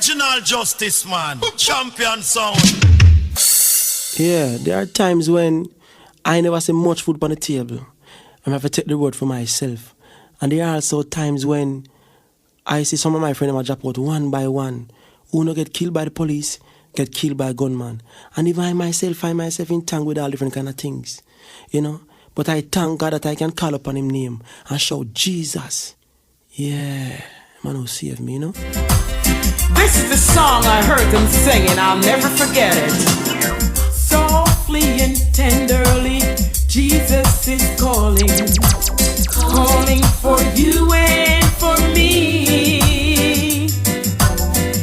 Original justice, man. Champion sound. Yeah, there are times when I never see much food on the table. I have to take the road for myself. And there are also times when I see some of my friends drop out one by one, who no get killed by the police, get killed by a gunman. And even I myself find myself in tongue with all different kind of things, you know. But I thank God that I can call upon Him name and shout Jesus. Yeah, man who saved me, you know. This is the song I heard them singing, I'll never forget it. Softly and tenderly, Jesus is calling, calling for you and for me.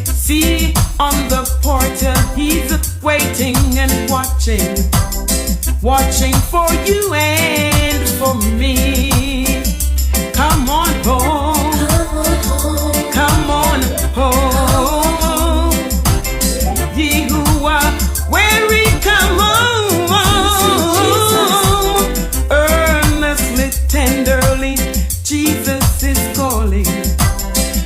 See, on the portal, He's waiting and watching, watching for you and for me. Come on home, come on home. Ye who are weary, come home. Earnestly, tenderly, Jesus is calling,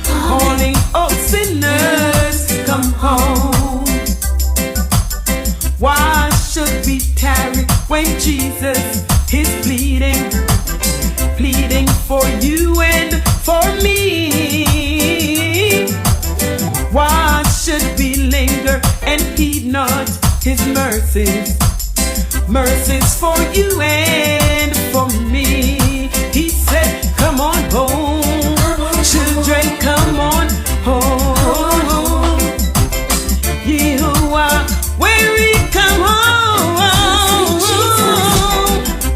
calling all sinners, come home. Why should we tarry when Jesus is pleading, pleading for you and for me? Why should we linger and heed not His mercies, mercies for you and for me? He said, come on home, children, come on home. Ye who are weary, come home.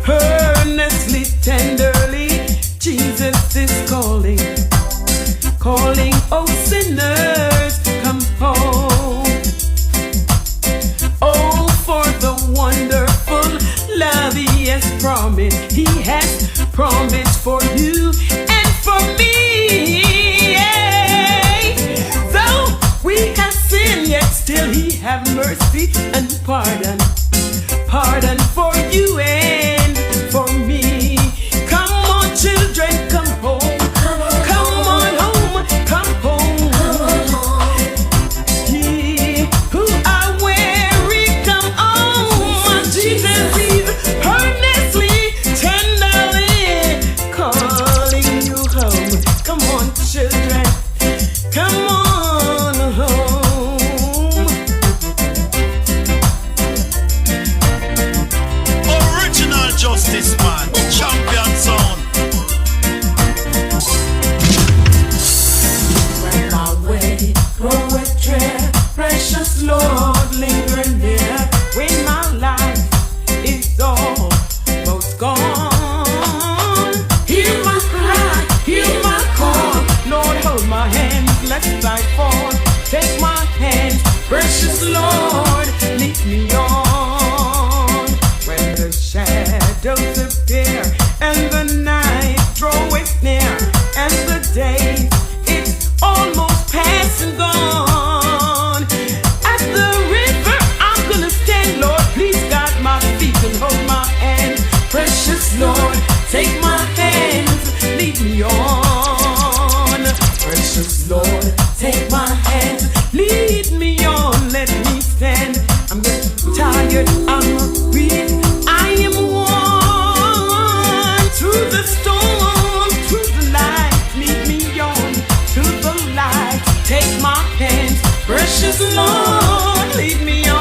Earnestly, tenderly, Jesus is calling, calling, oh sinners, come home. Oh, for the wonderful love He has promised. He has promised for you and for me. Though we have sinned, yet still He have mercy and pardon, pardon for you and for me. Come on, children, come home. Come on home, come home. Ye who are weary, come home. Jesus is earnestly, tenderly calling you home. Come on, children, come on home. Original justice, man. Champion sound. When my way groweth drear, precious Lord, linger near. When my life is almost gone, hear my cry, hear my call. Lord, hold my hand, lest I fall. Take my hand, precious Lord, lead me on. When the shadows appear and the night draweth near, and the day it's almost past and gone. At the river I'm gonna stand, Lord, please guide my feet and hold my hand. Precious Lord, take my hands, lead me on. Precious Lord, take my hands, lead me on, let me stand. I'm getting tired, I'm weak, I am worn. Through the storm, through the light, lead me on to the light. Take my hands, precious Lord, lead me on.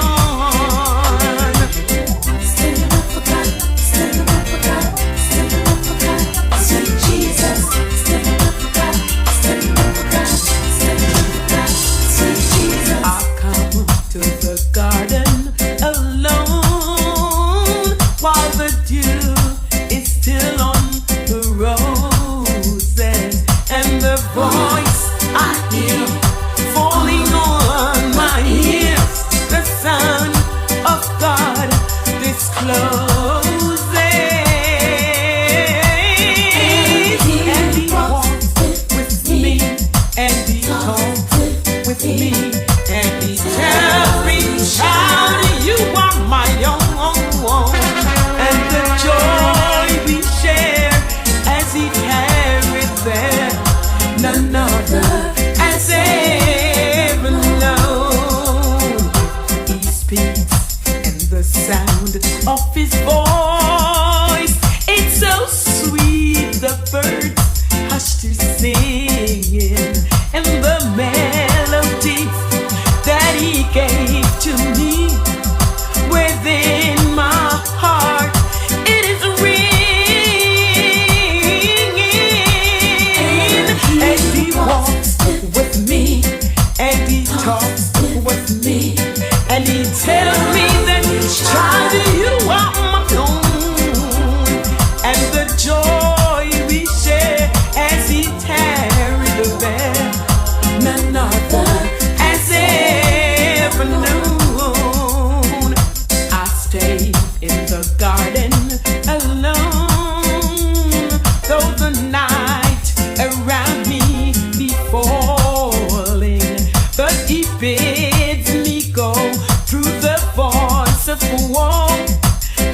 Standing up for God, standing up for God, standing up for God, sweet Jesus. Standing up for God, standing up for God, standing up for God, sweet Jesus. I come to the garden alone while the dew is still on the roses, and the voice I hear falling on my ears, the Son of God discloses, and He walks with me, and He talks with me, and He tells me, child, you are my own. And the joy we share as He carries there, none other as heaven and the melodies that He gave to me within my heart. It is ringing, and He walks with me, and He talks with me, and He tells me that, child, you are my own, and the joy we share as He tarried there, none other has ever known. I stay in the garden alone, though the night around me be falling, but He bids me go through the voice of war.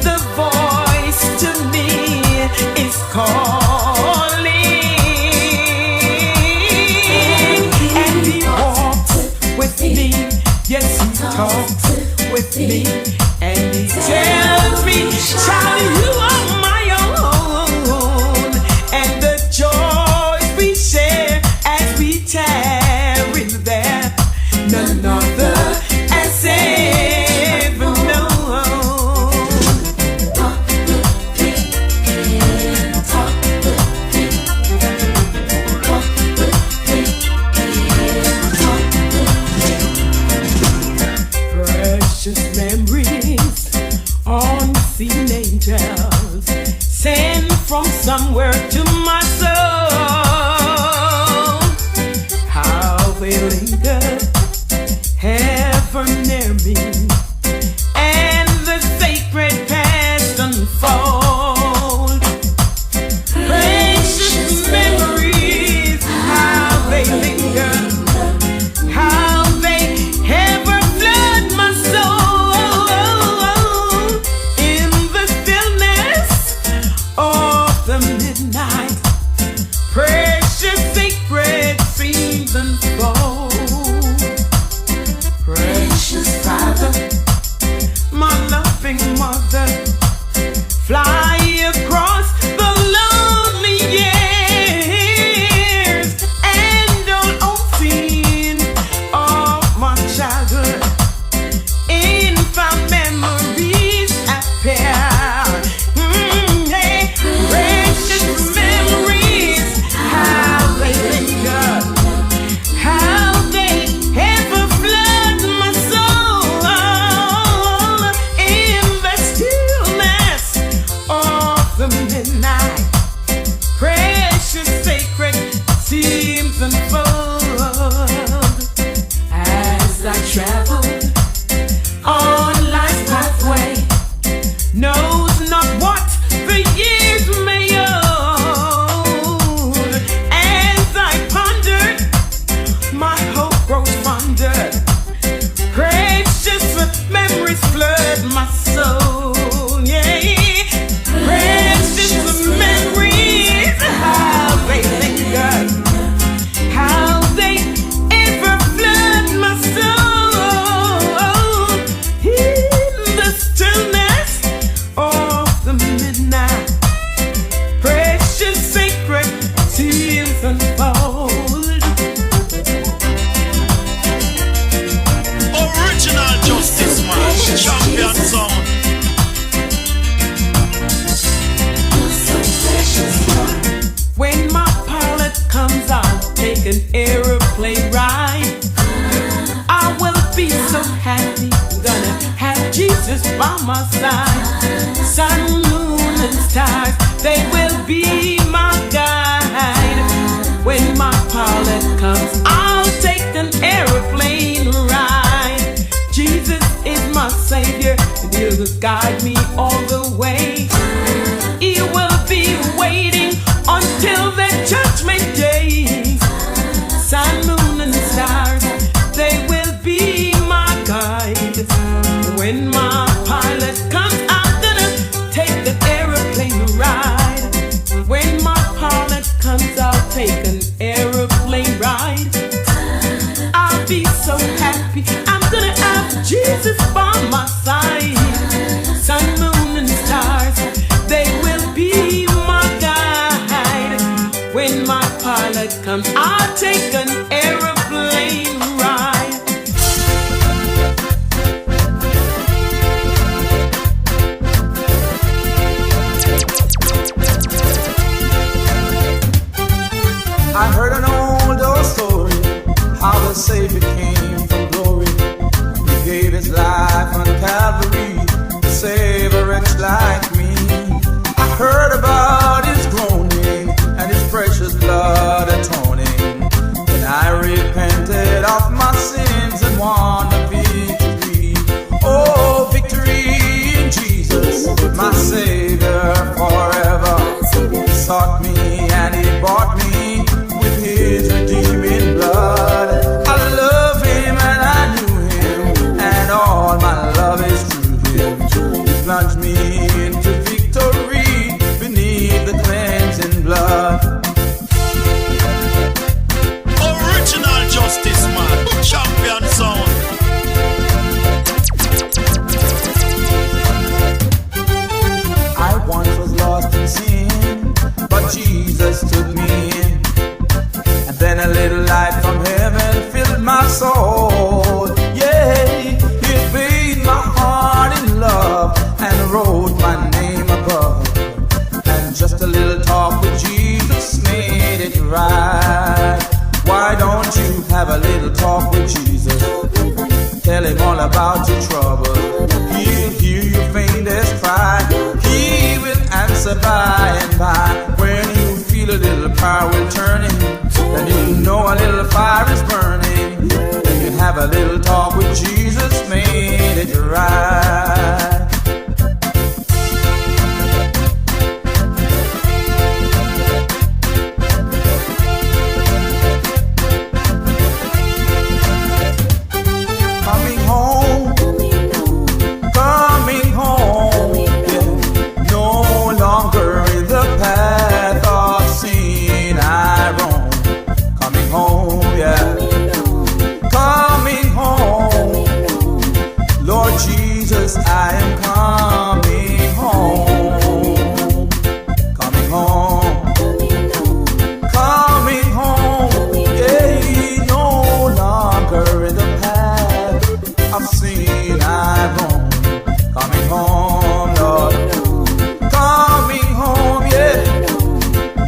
The voice to me is calling, and He walks with me. Yes, He talks with me, and He tells me, child, you are my own, and the joys we share as we tarry there, none other has ever known. Precious memories, unseen angels sent from somewhere to my soul. How they linger ever near me, and the sacred past unfold. Precious memories, how they linger, how they ever flood my soul. In the stillness of the midnight, precious sacred scenes unfold. Precious Father, my loving Mother, fly across the lonely years, and all unseen of my childhood, infant memories appear. Hey, precious memories, how they linger, how they ever flood my soul. In the stillness of the midnight, precious sacred seems unfold. As I travel on life's pathway, knows not what the years may hold. As I pondered, my hope grows fonder. Precious memories flood my soul. Yeah, precious memories, how they linger, how they ever flood my soul. In the stillness of the midnight, precious sacred seals unfold. Original Justice Man, champion sound. When my pilot comes, I'll take an aeroplane ride. I will be so happy, gonna have Jesus by my side. Sun, moon, and stars, they will be my guide. When my pilot comes, I'll take an aeroplane ride. Jesus is my Savior, and He'll guide me all the way. He will be waiting until the judgment day. Sun, moon, and stars, they will be my guide. When my pilot comes, I'm gonna take the aeroplane ride. When my pilot comes, I'll take an aeroplane ride. I'll be so happy, I'm gonna have Jesus by my side. Sun, moon, and stars, they will be my guide. When my pilot comes, I'll take an air Savior came from glory. He gave his life on Calvary to save a wretch like me. I heard about his groaning and his precious blood atoning. And I repented of my sins and won the victory. Oh, victory in Jesus, my Savior forever. He sought me and he bought me with his redeeming blood. I love him and I knew him, and all my love is through him. He plunged me into victory beneath the cleansing blood. Original justice man, champion sound. I once was lost in sin, but Jesus took me in. And then a little light from heaven filled my soul. Yeah, He bathed my heart in love and wrote my name above. And just a little talk with Jesus made it right. Why don't you have a little talk with Jesus? Tell him all about your trouble. He'll hear your faintest cry. He will answer by and by. When you feel a little power turning, then you know a little fire is burning. Then you have a little talk with Jesus, made it right. Coming home, coming home, yeah. No longer in the path of sin I roam. Coming home, yeah. Coming home, Lord Jesus, I am coming home. Coming home, coming home, yeah. No longer in the path of sin I roam. Coming home, Lord. Coming home, yeah.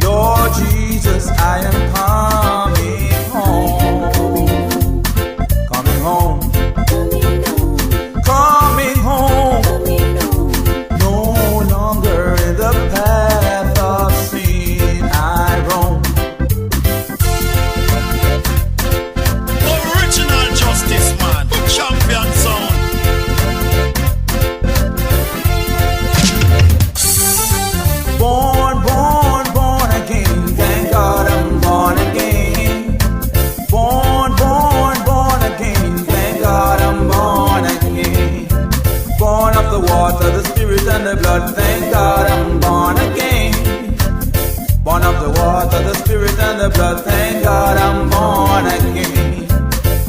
Lord Jesus, I am coming home. Coming home. Coming home. No longer in the path of sin I roam. Original justice man, champion sound. Born, born, born again. Thank God I'm born again. Born, born, born again. Thank God I'm born again. Born of the water, the spirit and the blood. Thank God I'm born again. Born of the water, the spirit and the blood. Thank God I'm born again.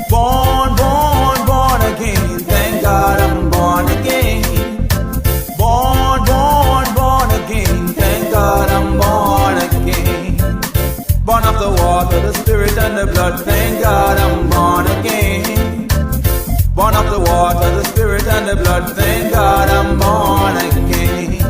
Born, born, born again. Thank God I'm born again. Born, born, born again. Thank God I'm born again. Born of the water, the spirit and the blood. Thank God I'm born again. Born of the water, the spirit and the blood. Thank God I'm born again.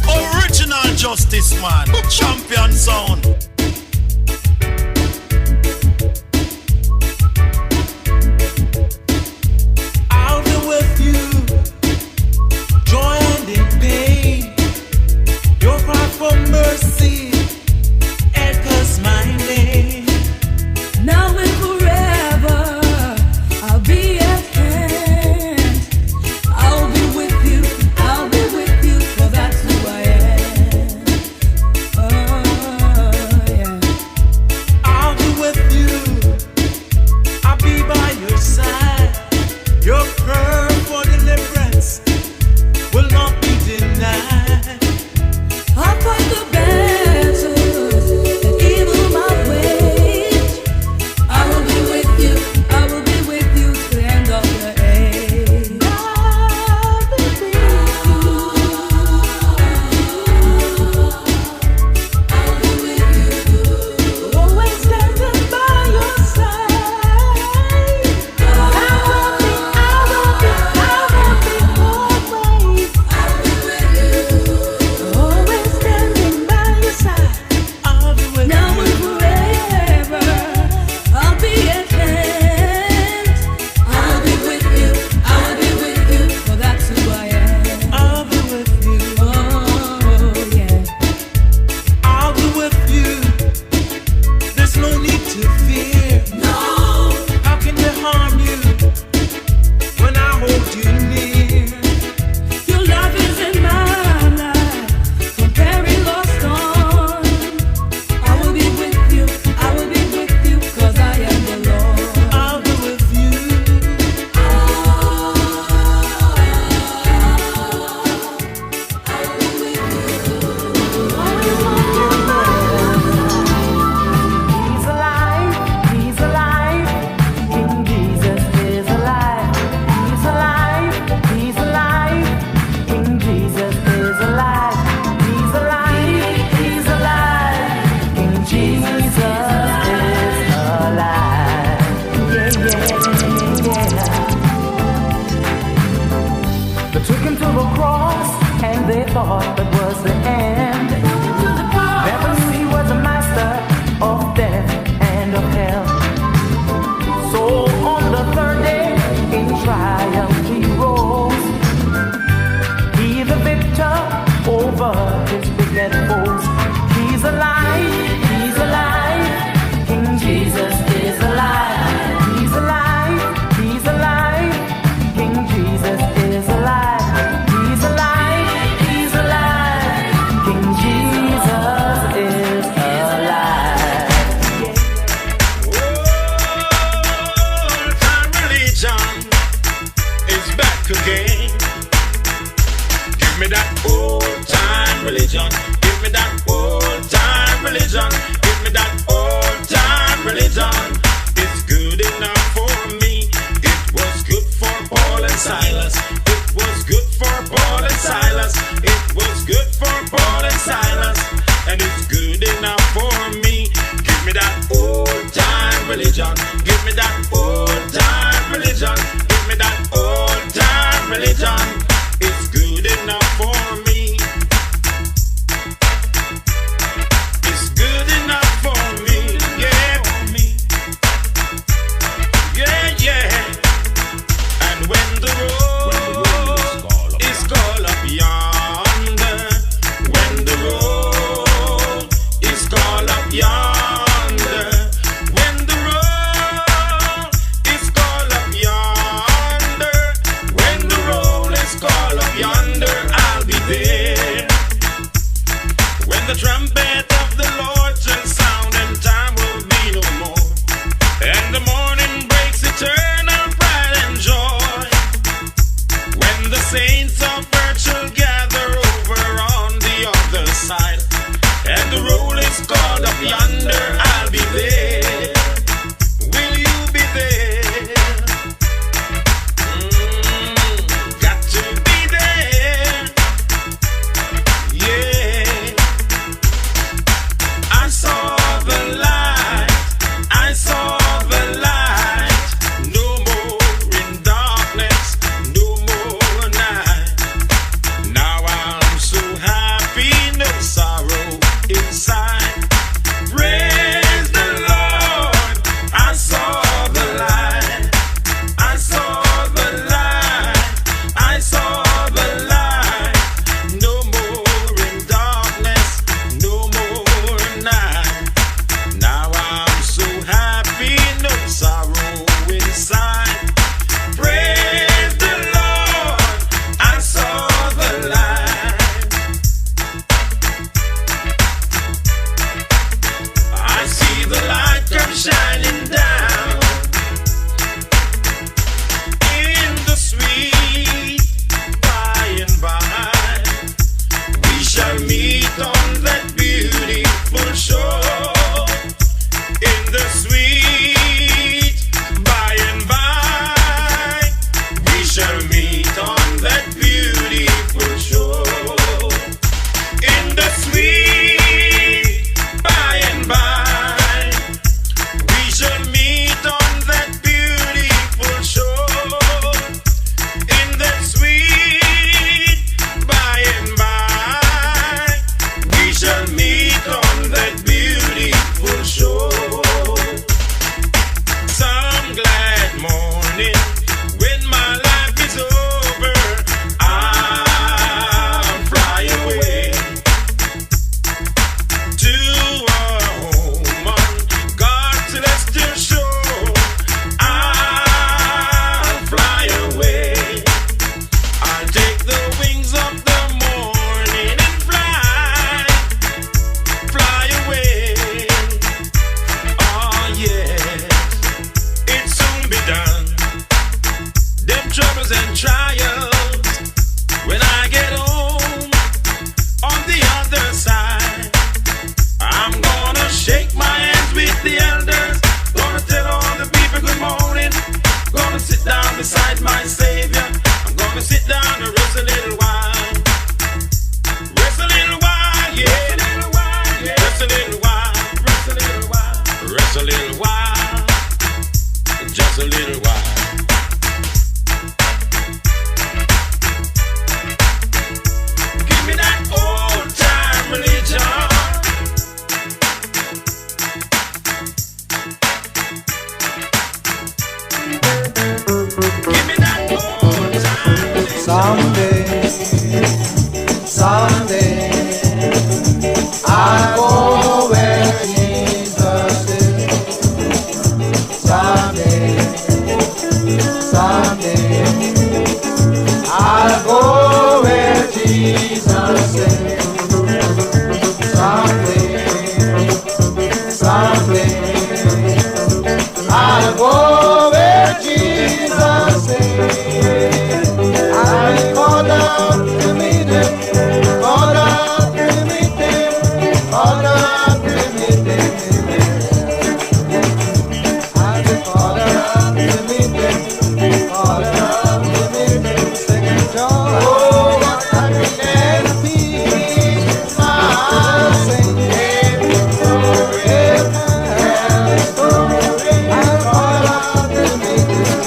Original justice man, champion sound. I'll be with you, joy and in pain. Your cry for mercy echoes my name. Now and forever, I'll be at hand. I'll be with you, for that's who I am. a cross, and they thought that was the end. Never knew he was a master of death and of hell. So on the third day, in triumph he rose. He the victor over his wicked foes. He's alive, he's alive. King Jesus is alive. He's alive, he's alive. King Jesus is alive. He's alive, he's alive. King Jesus is alive. Old-time religion is back again. Give me that old-time religion. Give me that old-time religion. Give me that old-time religion. It's good enough for me. It was good for Paul and Silas. It was good for Paul and Silas. It was good for Paul and Silas. And it's good enough for me. Give me that old-time religion. Give me that old-time religion. Give me that old-time religion. It's good enough for me. It's good enough for me, yeah, for me. Jesus said, someday, someday, I'll go where Jesus said. I'll call out to meet him, call out to meet him, call out to meet him. I'll call out to meet him, call out to meet him, singing joy. Oh, what happiness and peace I sing forever. I'll call out to meet him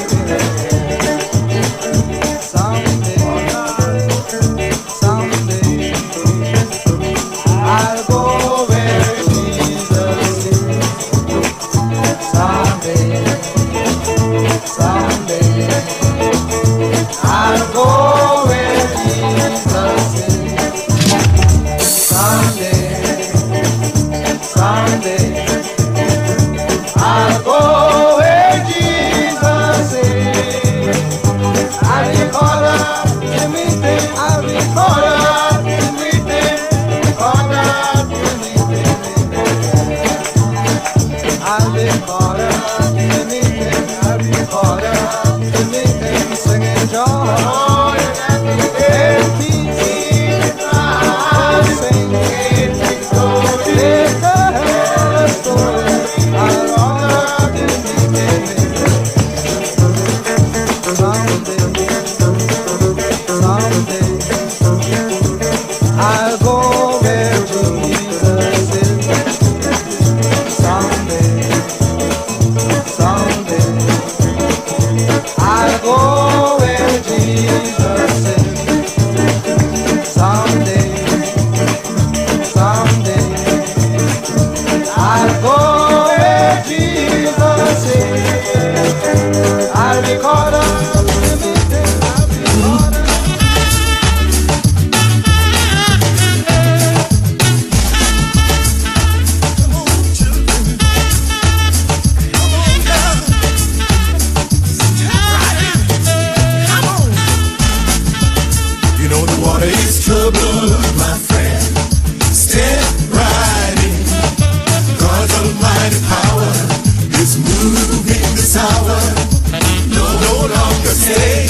someday, someday. I'll go where Jesus is. Someday, someday, I'll go where Jesus is. Someday, someday, I'll go where Jesus is. I'll be called up to meet him. I'll be called up to meet him. Called up to meet him. I'll be called up to meet him. I'll be called up to meet him. Singing joy and peace. I'll sing it. Story, the story. I'll call up to meet him. Someday, someday, I'll go where Jesus is. Someday, someday, I'll go where Jesus is. Someday, someday, I'll go where Jesus is. I'll be caught up to meet him. I'll be caught up. You know the water is trouble, my friend. Step right in. God's almighty power is moving this hour. No longer stay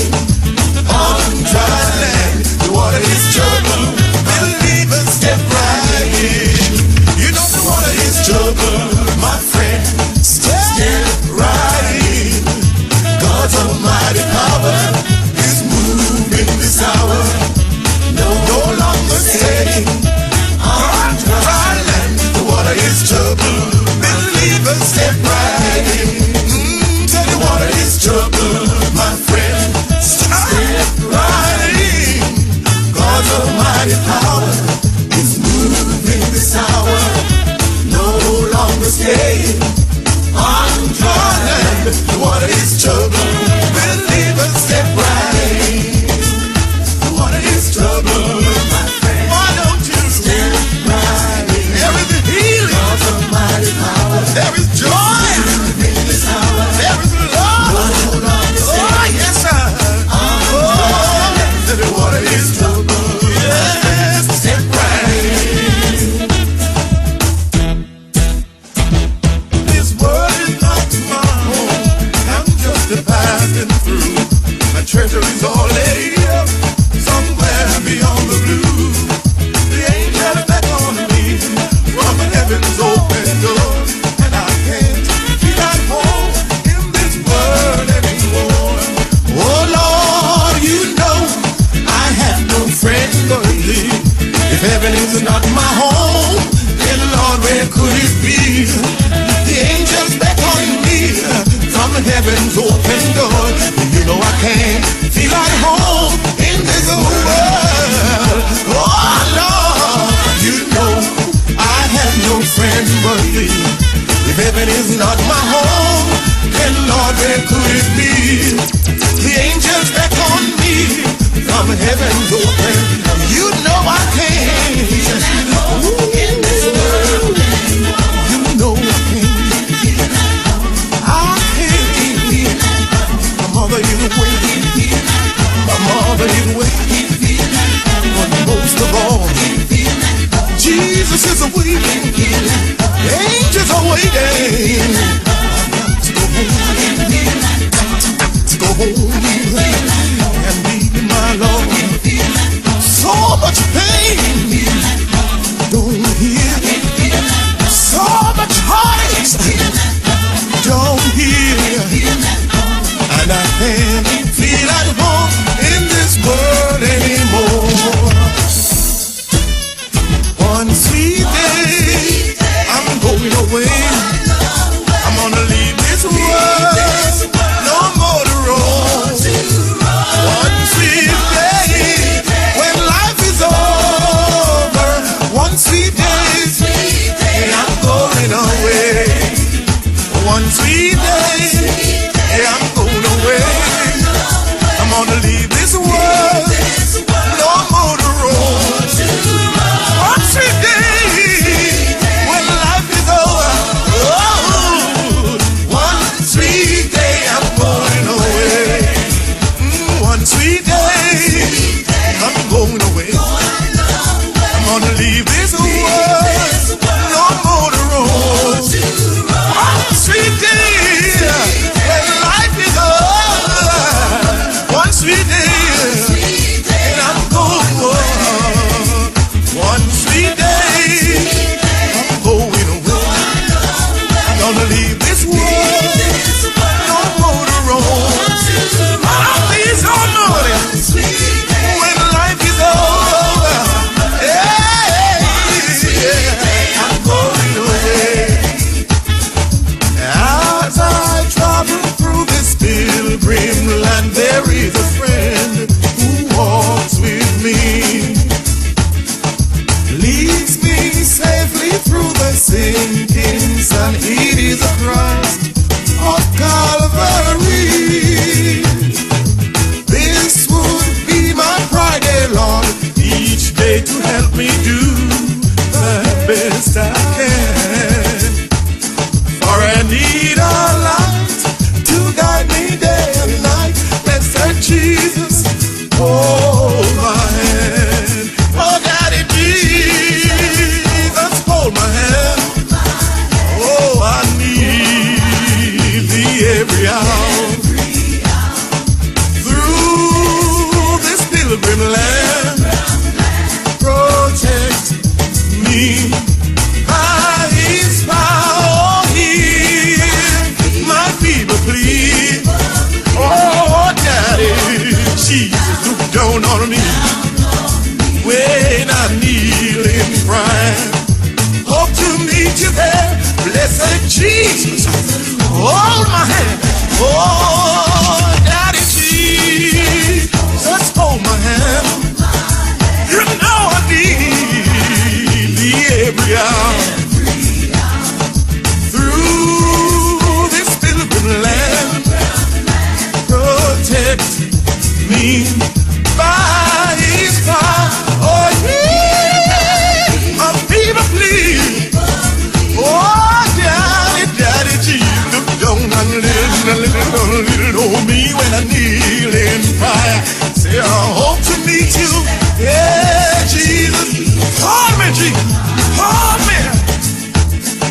on dry land. The water is trouble. Believers, step right in. You know the water is trouble, my friend. Step right in. God's almighty power is moving this hour. No longer stay on dry land. The water is trouble. Believers, step right in. Tell the water is trouble, my friend. Step right in. God's almighty power is moving this hour. No longer stay on dry land. The water is trouble. Believers, step right in. The water is trouble, my friend. Why don't you step right in? There is healing. God's almighty power. There is joy. In this hour. There is love. No longer stay. Oh, yes, sir. The water is trouble. Yes, step right in. This world is not tomorrow. I'm just a leave this world, no more to roam. One sweet day, when life is over. One sweet day, and I'm going. One sweet day, I'm going away. I'm gonna leave this world, no more to roam. Please don't know it. When life is over, I'm going away. As I travel through this pilgrim land, there is a friend who walks with me, leads me safely through the sinking sun. It is a Christ of Calvary. This would be my Friday, Lord, each day to help me do the best I can. For I need a light to guide me day and night. Blessed Jesus, hold my hand. Oh, Daddy Jesus, hold my hand. Oh, I need thee every hour. Through this pilgrim land, protect me by his power. Hear my feeble plea. Oh, Daddy Jesus, look down on me when I kneel in prayer. Hope to meet you there, blessed Jesus. Hold my hand. Oh, Daddy Jesus, hold my hand. You know I need thee every hour. Through this pilgrim land, protect me by his power. Oh, hear my feeble plea. Oh, Daddy Jesus, look down on little old me when I kneel in prayer. Say I hope to meet you, yeah, Jesus. Hold me, Jesus, hold me.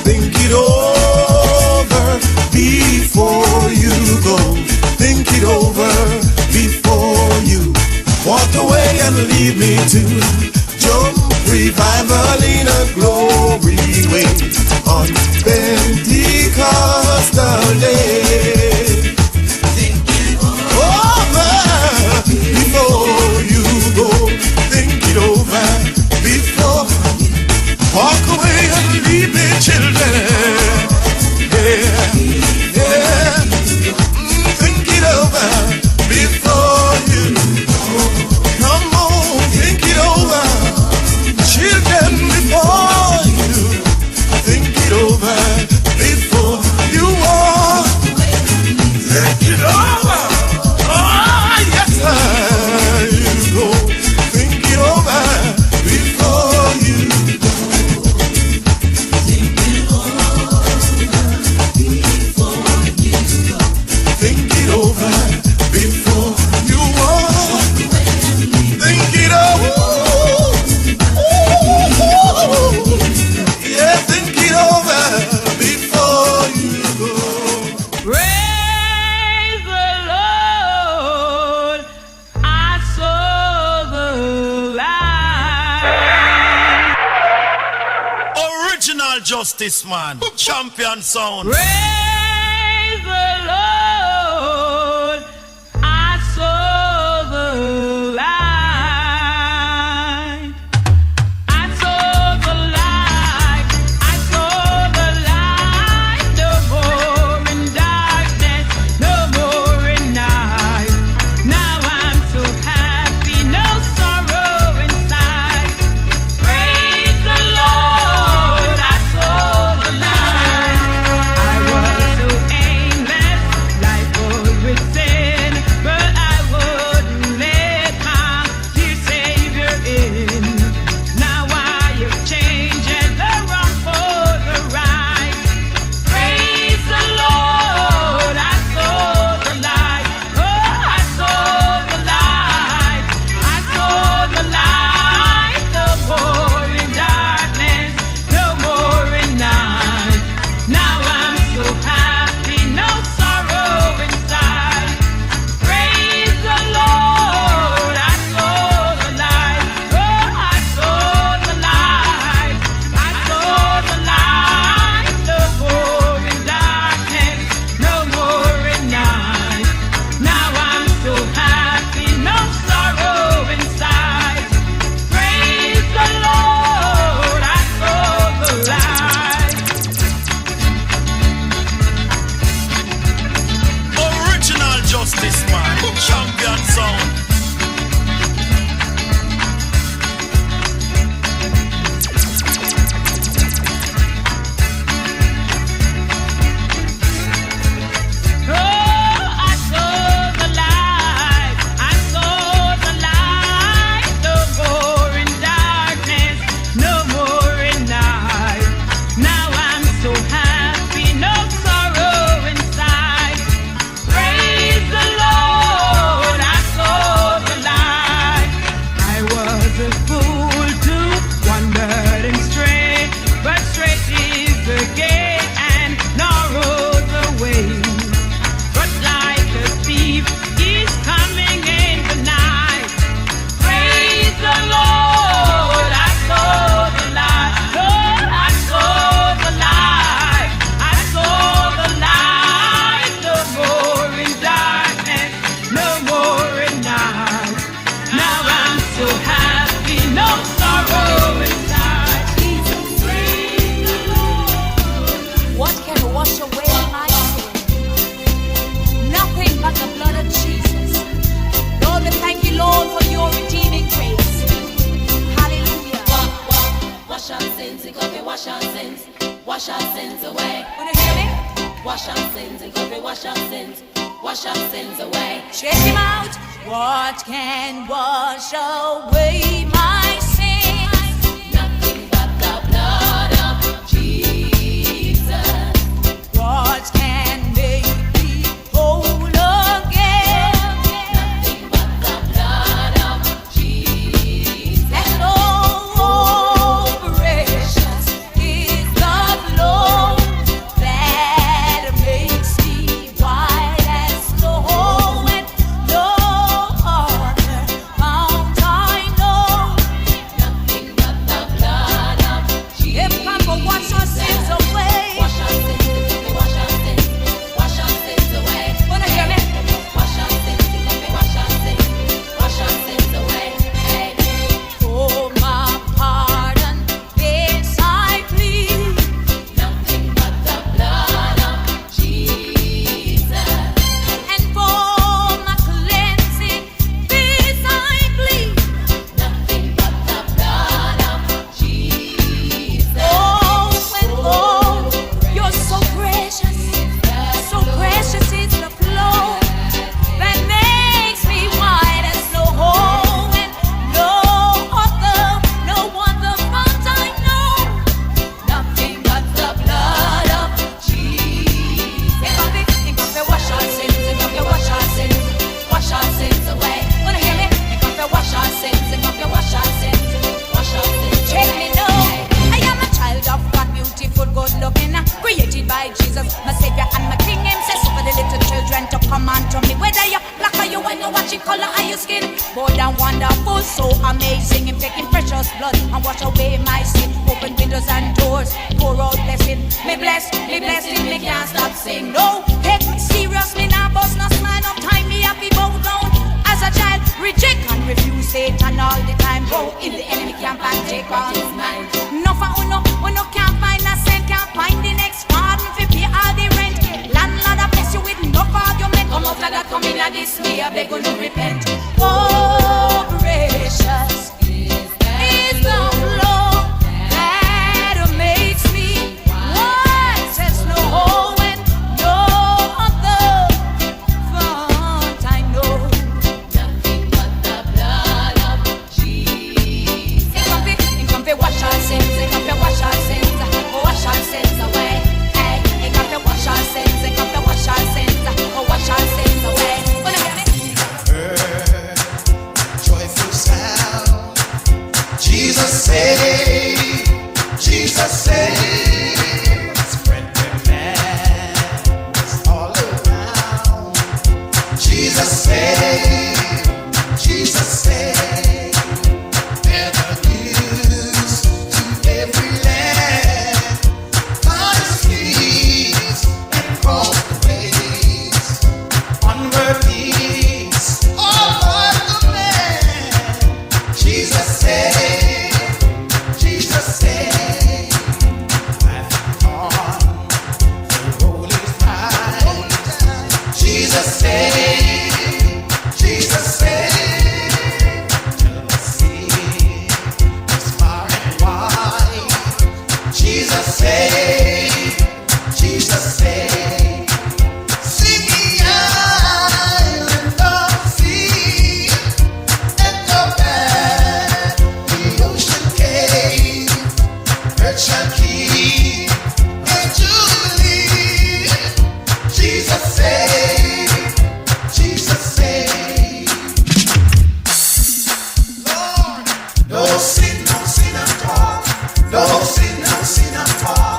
Think it over before you go. Think it over before you walk away and leave me to jump revival in a glory way on Pentecostal day. Think it over before you go. Think it over before walk away and leave me, children. Yeah, yeah. Think it over before you. Come on, think it over, children, before you. Think it over before you walk. Think it over. Oh, yes, you go. Think it over before you go. Think it over before you go. Think it over before you walk. Think it over. Yeah, think it over before you go. Praise the Lord, I saw the light. Original Justice Man, champion sound. Praise the Lord, I saw the light. I saw the light. I saw the light. No more in darkness, no more in night. Now I'm so happy, no sorrow inside. Praise the Lord, I saw the light. I was wash our sins away. Wanna hear me? Wash our sins and cover, wash our sins away. Check him out. What can wash away my sins? Nothing but the blood of Jesus. What can make me whole again? Nothing but the blood of Jesus. And oh, precious is the blood that makes me white as snow, and no other fount I know. Nothing but the blood of Jesus. If come for wash our sins away. Wash our sins, wash our sins, wash our sins away. Wanna hear me? Wash our sins, wash our sins, wash our sins away. Hey. For my pardon, this I plead. Nothing but the blood of Jesus. And for my cleansing, this I plead. Nothing but the blood of Jesus. Oh, and oh, you're so precious. So precious is the flow that makes me white as snow. And no other fount I know. Nothing but the blood of Jesus. And come to wash our sins, and come to wash our sins away. Wanna hear me? And come to wash our sins, and come to wash our sins away. Check me now. I am a child of God, beautiful, good looking, created by Jesus, my Savior and my King. Him says for the little children to come unto me. Whether you're black or you when you watch it, color of your skin, more than wonderful, so amazing. Him taking precious blood and wash away my sin. Open windows and doors, pour out blessing. Me blessed, me can't stop sing. No, take me serious, me nah bust no smile. No time me happy bow down. As a child, reject and refuse Satan all the time. Go in the enemy camp and take all his mind. No for uno, when you can't find a cent, can't find the next pardon if you pay all the rent. Landlord I bless you with no argument. Come out of that, come in at this way, I beg you to repent. Oh, precious is the blood that makes me white as snow, and no other fount I know. Nothing but the blood of Jesus. And come to wash our sins, and come to wash our sins away. Hey, and come to wash our sins, and come to wash our sins away. Wanna hear me? Joyful sound. Jesus saved. Jesus saved. Spread their hands all around. Jesus saved. Jesus saved. They're the news to every land. God is pleased and from the ways. Onward peace all over the land. Jesus saved. Jesus saved. On the road is right. Jesus saved. Jesus saved. Till the sea is far and wide. Jesus saved. Jesus saved. Sing the island of the sea. Echo back the ocean cave. Earth shall keep a jubilee. Jesus saved. Jesus saved. Lord, no sin at all. No sin at all.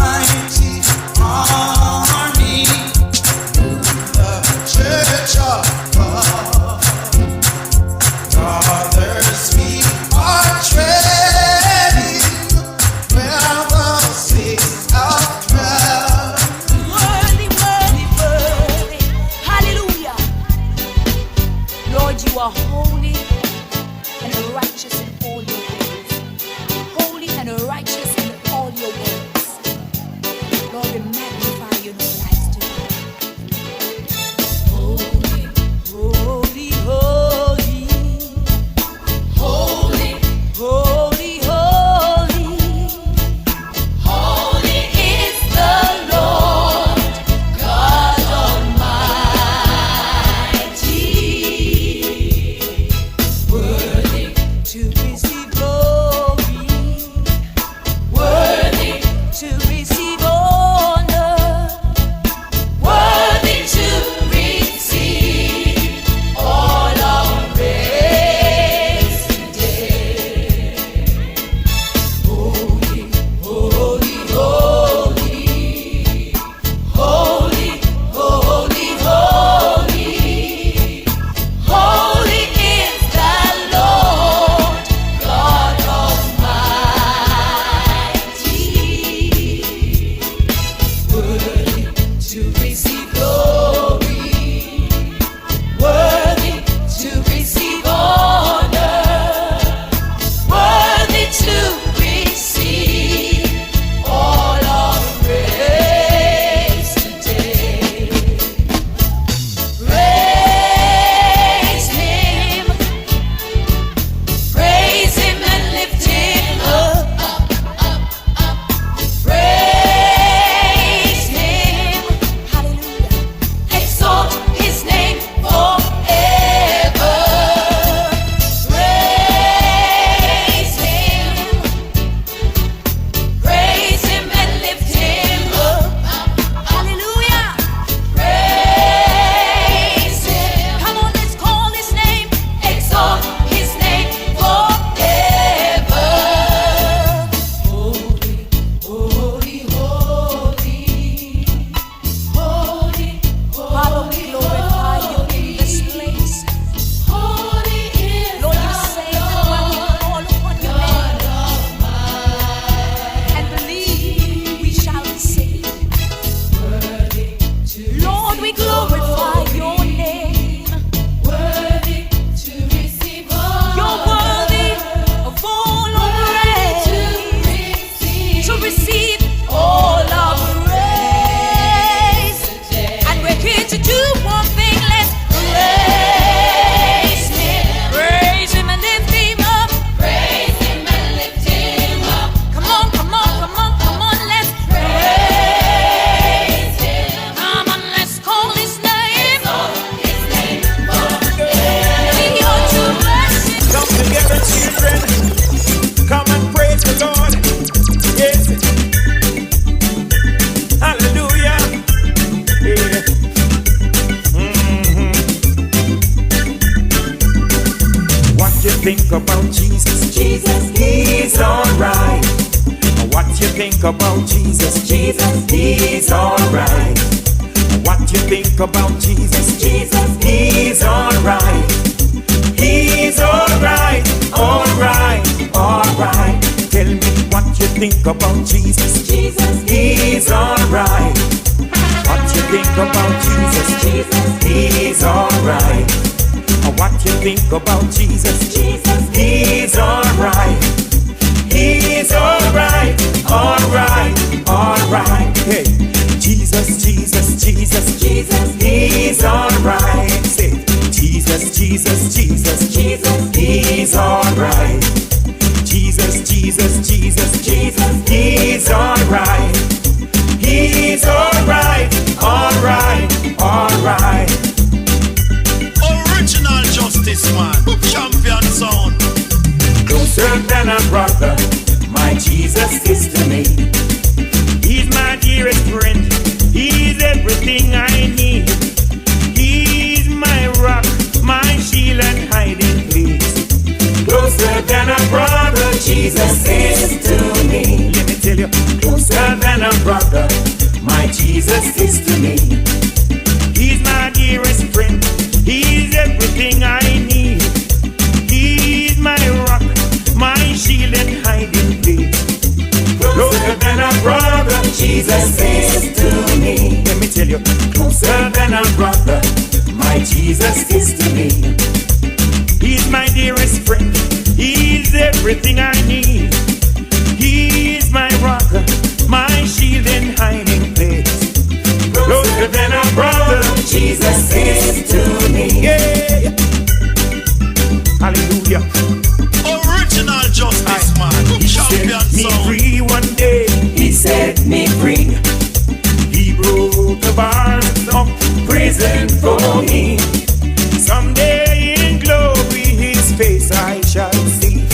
mighty army, the church of God. Brothers, we are treading where the saints are dwell. Worthy, worthy, worthy. Hallelujah. Lord, you are holy and righteous in all your ways. Holy and righteous in all your ways. Lord, we magnify you in our lives today. Holy, holy, holy. Holy, holy, holy. Holy is the Lord God Almighty. Worthy to receive glory. Worthy to receive honor. Worthy to receive all our praise today. Holy, holy, holy. Holy, holy, holy. Holy is the Lord God Almighty. Worthy to receive glory. Worthy to receive honor. Worthy to receive all our praise today. Praise him and lift him up. Praise him, hallelujah. Exalt his name forever. Praise him and lift him up. Hallelujah. Praise him. Come on, let's call his name. Exalt his name forever. Holy, holy, holy. Holy, Father, we glorify you in this place. Holy is Lord, you say that when we call upon your name and believe, we shall be saved. Lord, we glorify your name. Worthy to receive all. You're worthy of all our praise. To receive all our praise. And we're here to do one thing. Let's praise him and lift him up. Praise him and lift him up. Come on, come on, come on, come on, let's praise him. Come on, let's call his name. We ought to bless him. Come together, children. Come and praise the Lord. Yes. Hallelujah. Yeah. What you think about Jesus? Jesus, he's alright. What you think about Jesus? Jesus, he's alright. What you think about Jesus? Jesus, he's alright. He's alright, alright, alright. Tell me what you think about Jesus. Jesus, he's alright. What you think about Jesus? Jesus, he's alright. What you think about Jesus? Jesus, he's alright. He's alright, alright, alright. Hey, Jesus, Jesus, Jesus, Jesus, he's alright. Say, Jesus, Jesus, Jesus, Jesus, he's alright. Jesus, Jesus, Jesus, Jesus, he's alright. He's alright, alright, alright. Original Justice Man, champion sound. Closer than a brother, my Jesus is to me. He's my dearest friend. He's everything I need. He's my rock, my shield and hiding place. Closer than a brother, Jesus is to me. Let me tell you, closer than a brother. Jesus is to me. Yeah. Hallelujah. Original justice, man. He Champion set me sound. free one day. He set me free. He broke the bars of prison for me. Someday in glory his face I shall see.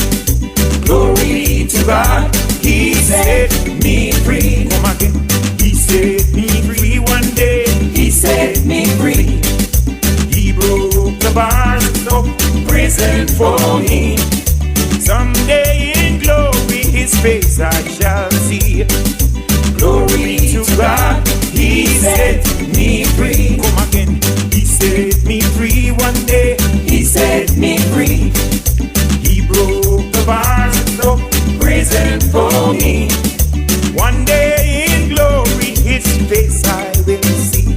Glory to God, he set me free. Come again. He set me free one day. He set me free. He broke the bars of prison for me. Someday in glory his face I shall see. Glory to God, he set me free. Come again. He set me free one day. He set me free. He broke the bars of prison for me. One day in glory his face I will see.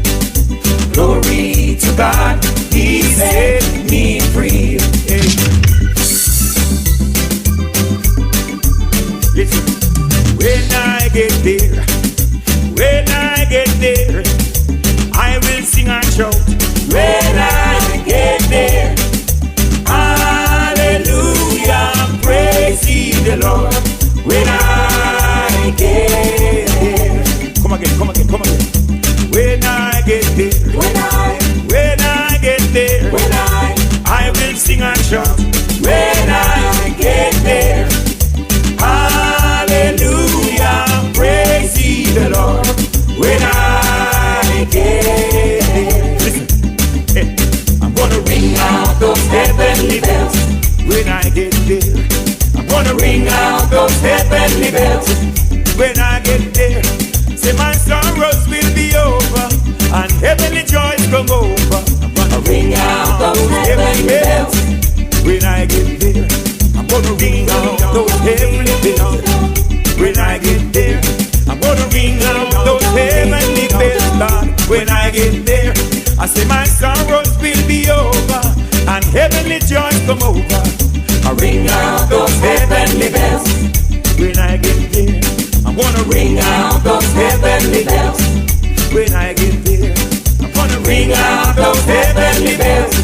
Glory to God, he set me free. Hey. Listen, when I get there, I will sing and shout. When I get there, hallelujah, praise ye the Lord. When I get there, come again. When I get there, when I get there, I will sing and shout. When I get there, hallelujah, praise ye the Lord. When I get there, listen, hey, I'm gonna ring out those heavenly bells. When I get there, I'm gonna ring out those heavenly bells. When I get there, say my sorrows will be over and heavenly joys come over. I'm gonna ring out those heavenly bells. When I get there, I'm gonna ring out those heavenly bells. When I get there, I'm gonna ring out those heavenly bells, Lord. When I get there, I say my sorrows will be over and heavenly joys come over. I ring out those heavenly bells. When I get there, I'm gonna ring out those heavenly bells. When I get there, I'm gonna ring out those heavenly bells.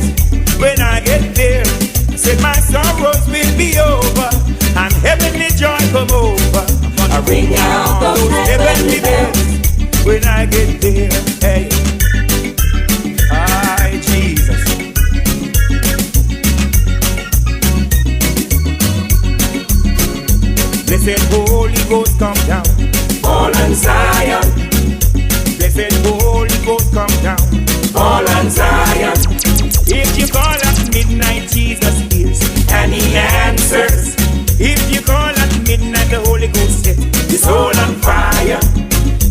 When I get there, I say my sorrows will be over and heavenly joy come over. I ring out those heavenly bells. When I get there, hey, I Jesus. Blessed Holy Ghost come down, fall on Zion. Blessed Holy Ghost come down, fall on Zion. If you call at midnight, Jesus hears and he answers. If you call at midnight, the Holy Ghost set his soul on fire.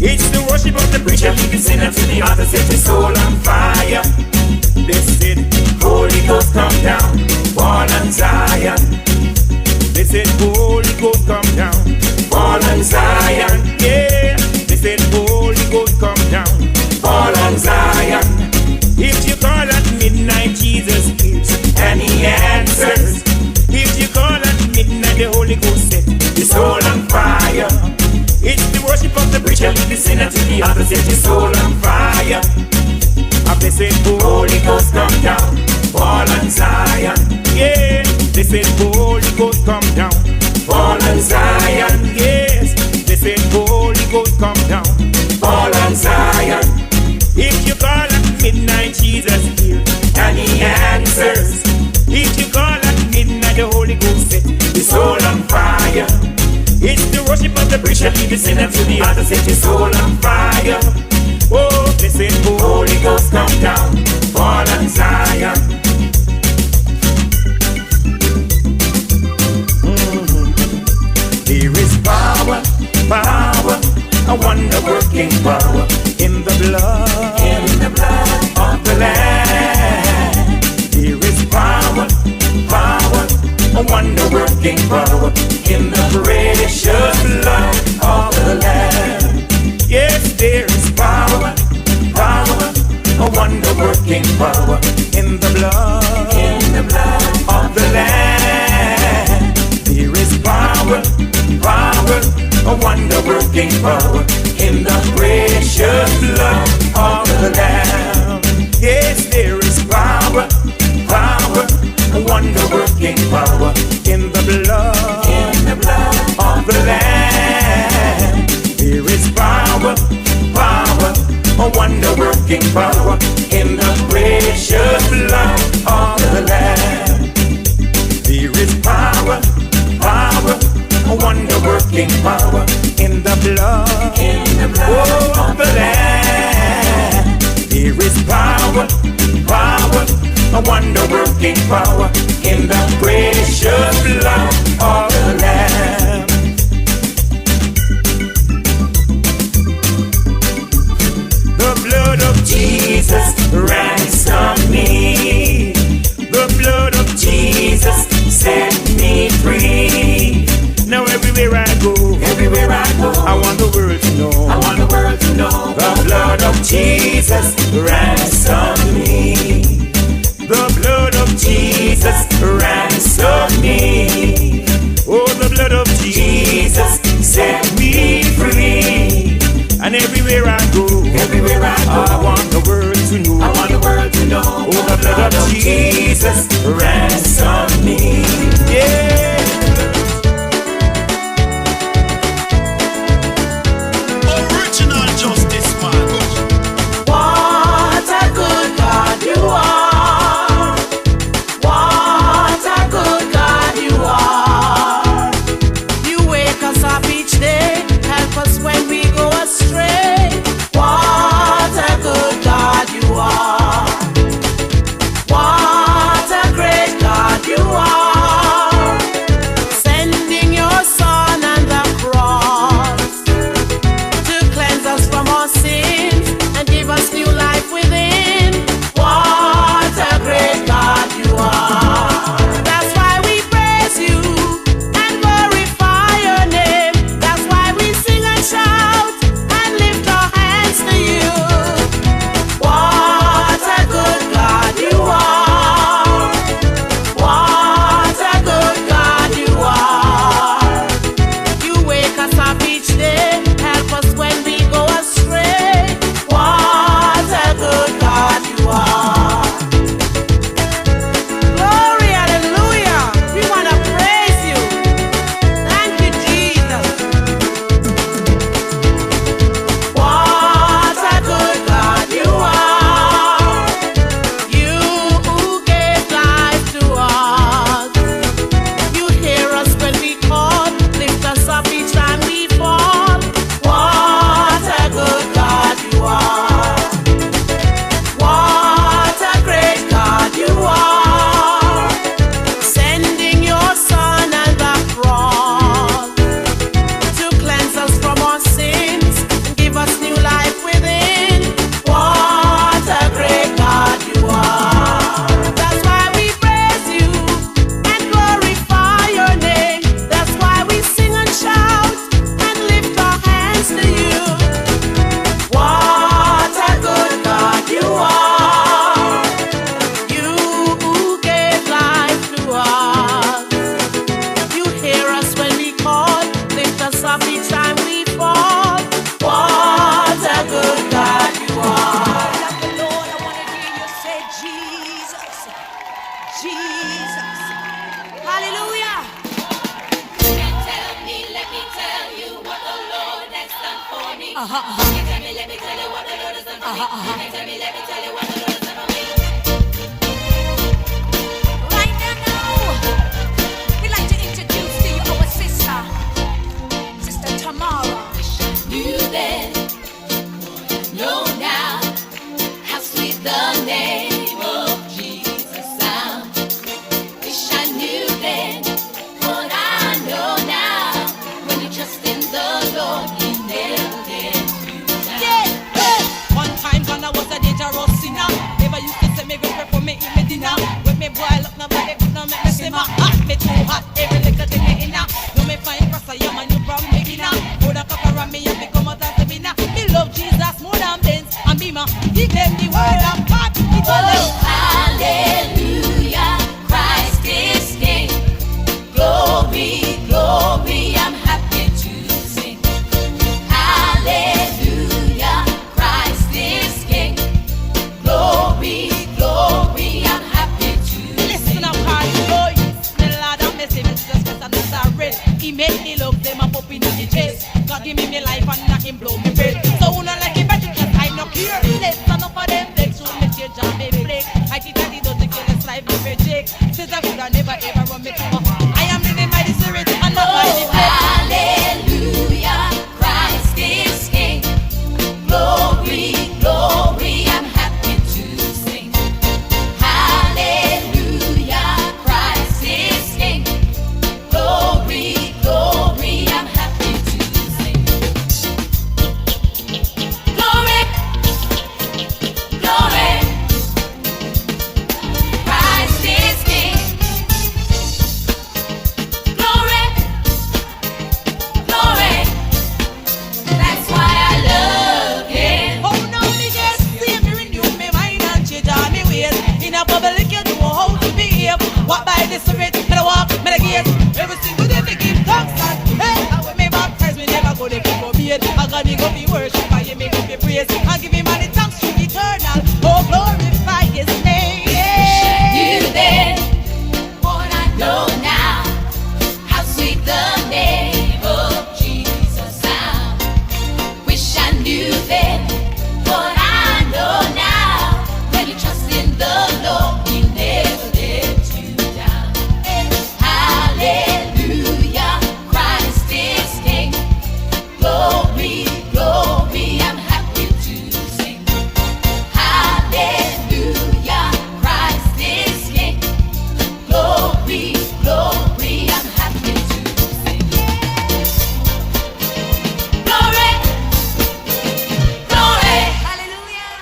It's the worship of the preacher, lead the sinner to the altar, set his soul on fire. Blessed Holy Ghost come down, fall on Zion. Blessed Holy Ghost come down, fall on Zion. Yeah, blessed Holy Ghost come down, fall on Zion. If you call at midnight, Jesus hears and he answers. If you call at midnight, the Holy Ghost set his soul on fire. It's the worship of the preacher, lead the sinner to the altar, set his soul on fire. A blessed Holy Ghost come down, fall on Zion. Yeah, blessed Holy Ghost come down, fall on Zion. Yes, blessed Holy Ghost come down, fall on Zion. If you call at midnight, Jesus hears and he answers. If you call at midnight, the Holy Ghost set his soul on fire. It's the worship of the preacher, lead the sinner to the altar, set his soul on fire. Oh, blessed Holy Ghost come down, fall on Zion. There is power, a wonder-working power in the blood of the Lamb. There is power, a wonder-working power in the precious blood of the Lamb. Yes, there is power, a wonder-working power in the blood of the Lamb. There is power, a wonder-working power in the precious blood of the Lamb. wonder-working power in the precious blood of the Lamb. There is power, power, a wonder-working power in the blood, of the Lamb. There is power, power, a wonder-working power in the precious blood of the Lamb. The blood of Jesus ransomed me. The blood of Jesus set me free. Now everywhere I go, I want the world to know, the blood of Jesus ransomed me. The blood of Jesus ransomed me. Oh, the blood of Jesus set me free. And everywhere I go, I want the world to know, oh, the blood of Jesus ransomed me. Yeah. Original justice man. What a good God you are. What a good God you are. You wake us up each day, help us when we go astray. What a good God you are. What a great God you are. Sending your Son on the cross to cleanse us from our sins and give us new life within. What a great God you are. That's why we praise you and glorify your name. That's why we sing and shout and lift our hands to you. What a good God you are. What a good God you are. You wake us up each day, help us when we go astray. What a good God you are. Glory, hallelujah. We want to praise you. Thank you, Jesus. What a good God you are. You who gave life to us. You hear us when we call, lift us up each time we fall. What a good God you are. What a great God you are. Sending your Son on the cross to cleanse us from our sins and give us new life within. What a great God you are. That's why we praise you and glorify your name. That's why we sing and shout and lift our hands to you. What a good God you are. You who gave life to us. You hear us when we call, lift us up each time we fall. What a good God you are. Lord, I want to hear you say Jesus, Jesus. Hallelujah. Let me tell you what the Lord has done for me. Let me tell you what the Lord has done for me. Let me tell you what the Lord has done for me. Right now, we'd like to introduce to you our Sister Tamara. You then know now how sweet the name of Jesus sounds. Wish I knew then what I know now. When you trust in the Lord, He never let you down. One time when I was a dangerous sinner, been. But I know now, when you trust in the Lord, He'll never let you down. Hallelujah, Christ is King. Glory, glory, I'm happy to sing. Hallelujah, Christ is King. Glory, glory, I'm happy to sing. Glory, glory, hallelujah.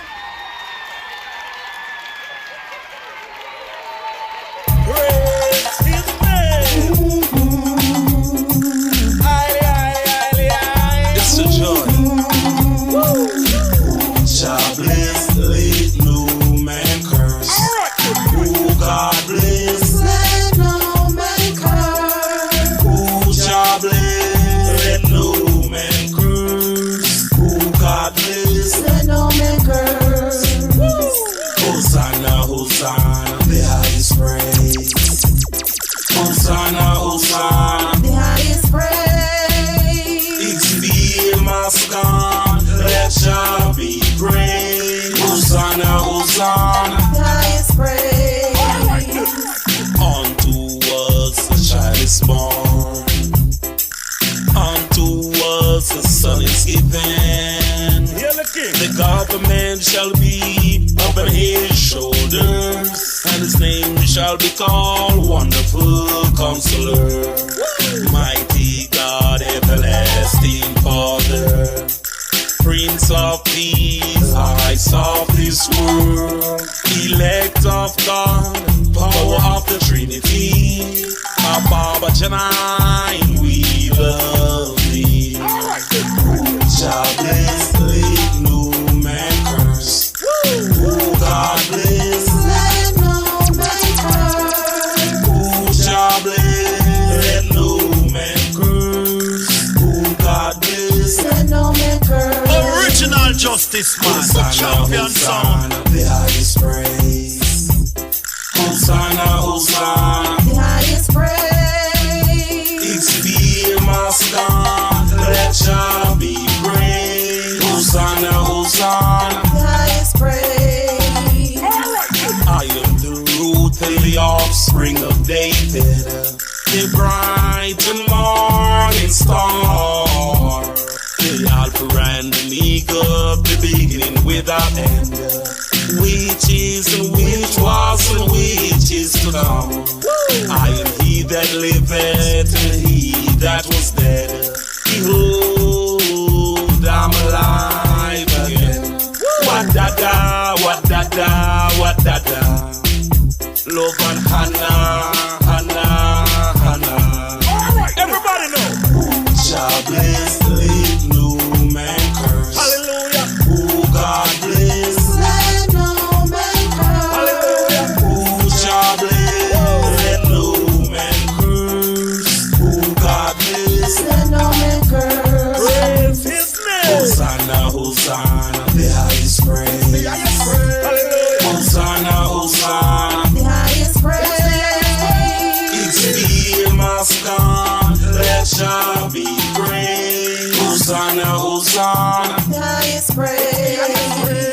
Praise His name. It's a joy. God bless, let no man curse. Oh, God bless, let no man curse. Oh, God bless, let no man curse. Oh, God bless, let no man curse. Hosanna, Hosanna, the highest praise. Hosanna, Hosanna, the highest praise. It's the Mascon, let shall be praised. Hosanna, Hosanna, the highest praise. Unto us a child is born. Unto us a son is given. The government shall be upon his shoulders, and his name shall be called Wonderful Counselor, Mighty God, Everlasting Father, Prince of Peace, Eyes of this world, Elect of God, Power of the Trinity, Abba Janai, we love thee. God bless, let no man curse. Oh, God bless, let no man curse. Oh, God bless, let no man curse. Oh, God bless, let no man curse. Original Justice Man, champion sound. The highest praise. Hosanna, Hosanna, the highest praise. It's the Master, let shall be praised. Hosanna, Hosanna, the highest praise. I am the root and the offspring of David, the bright and morning star, the Alpha and Omega, the beginning without end, which is and which was and which is to come. I am he that liveth and he that was dead. Behold, I'm alive again. What da da, what da da, what da da. Love and Hannah, Hannah, Hannah. Everybody know. God bless, let no man curse. Hallelujah. Oh, God bless, let no man curse. Hallelujah. Oh, God bless, let no man curse. Oh, God bless, let no man curse. Praise His name. Hosanna, Hosanna, the highest praise. The highest praise. Hallelujah. Hosanna, Hosanna, the highest praise. It's the Master, let shall be praised. Hosanna, Hosanna, the highest praise.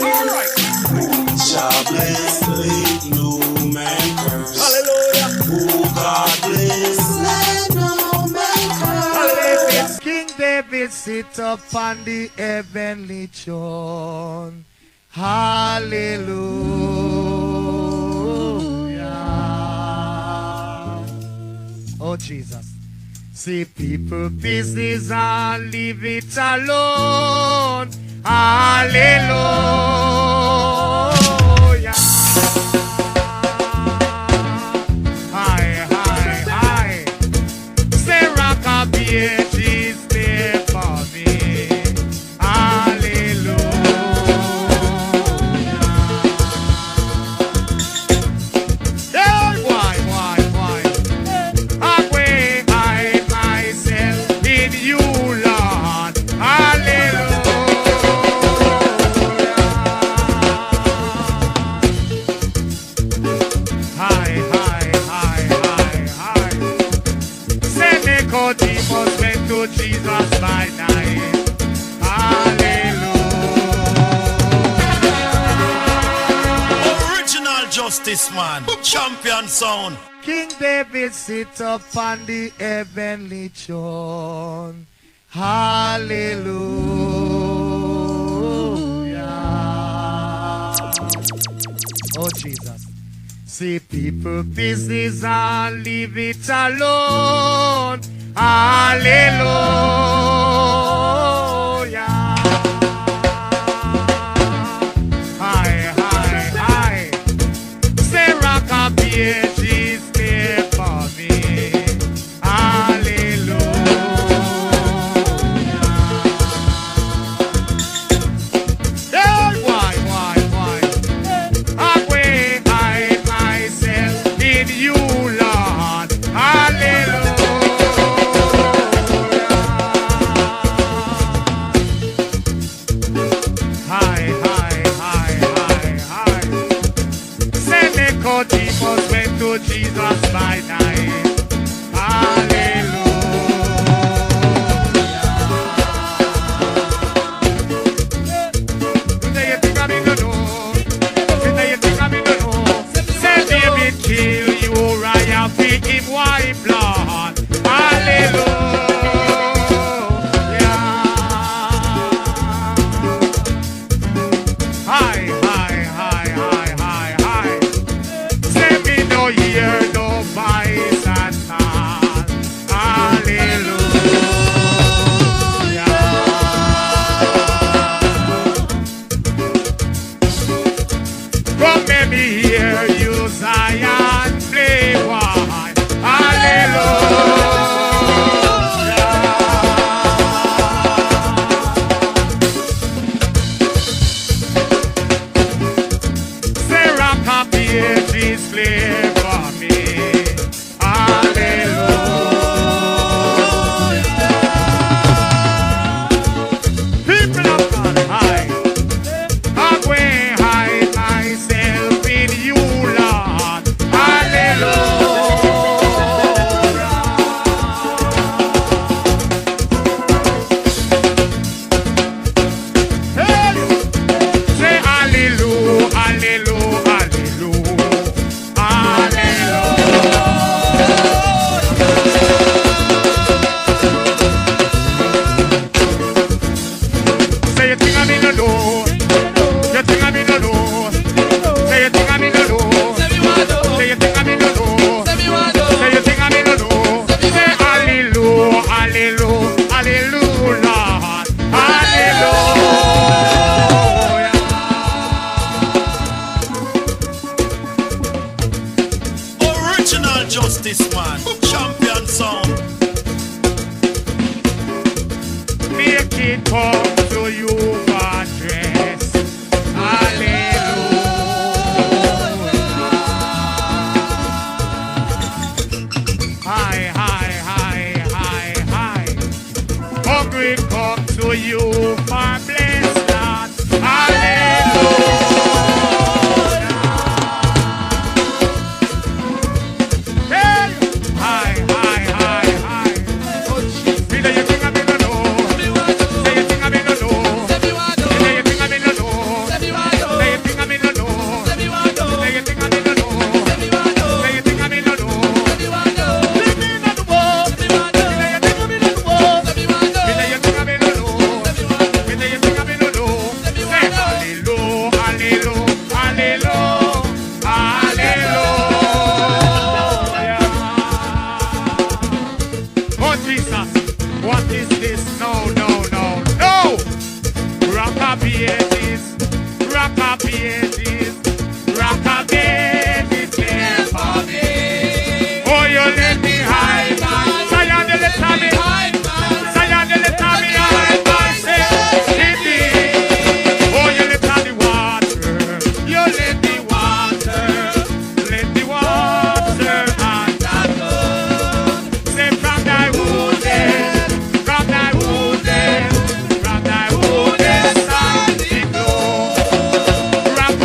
God bless, let no man curse. Hallelujah. Oh, God bless, let no man curse. King David sit upon the heavenly throne. Hallelujah. Oh, Jesus. See people business and leave it alone. Hallelujah. Hi, hi, hi. Say rock a beach is there for me. Hallelujah. Hey, why? Away hide myself in you, Lord. Hallelujah. justice, man. Champion sound. King David sit up on the heavenly throne. Hallelujah. Oh, Jesus. See people business and leave it alone. Hallelujah. Hi, hi, hi. Say rock up here, Jesus there for me. Hallelujah. Hey, why? Away hide myself in you, Lord. Hallelujah. Hi. Say Nicodemus went to Jesus by night. Hallelujah. Say you think I'm in the know. Say you think I'm in the know. Say David kill you, Uriah, pick him white blood. Hallelujah. Hi. Say me no hear no voice at all. Hallelujah. Come let me hear you, Zion, play one. Hallelujah. Say rock up the edges, play for me. Hallelujah. People of God, I'm going to hide myself in you, Lord. Hallelujah. Hey, say hallelujah, hallelujah, hallelujah, hallelujah. Say you think I'm in the door. You think I'm in the door. Say you think I'm in the door. Say you think I'm in the door. Say you think I'm in the door. Say hallelujah, hallelujah, hallelujah, Lord. Hallelujah. Original justice, man. Champion sound. Make it come to you, address. Hallelujah. Hi. Hungry come to you for bless God. Hallelujah. Hey. Hi. Oh, Jesus. Say you think I'm in the know. Say you think I'm in the know. Say you think I'm in the know. Say you think I'm in the know. Say you think I'm in the know. Say you think I'm in the know. What is this? No. Rockabye is there for me. Oh, you let me hide. Zion, you let me hide. Zion, you let me hide myself in thee. Oh, you let me water. You let me water. Let me water and that good. Say from thy wounded side, it glow. Wrap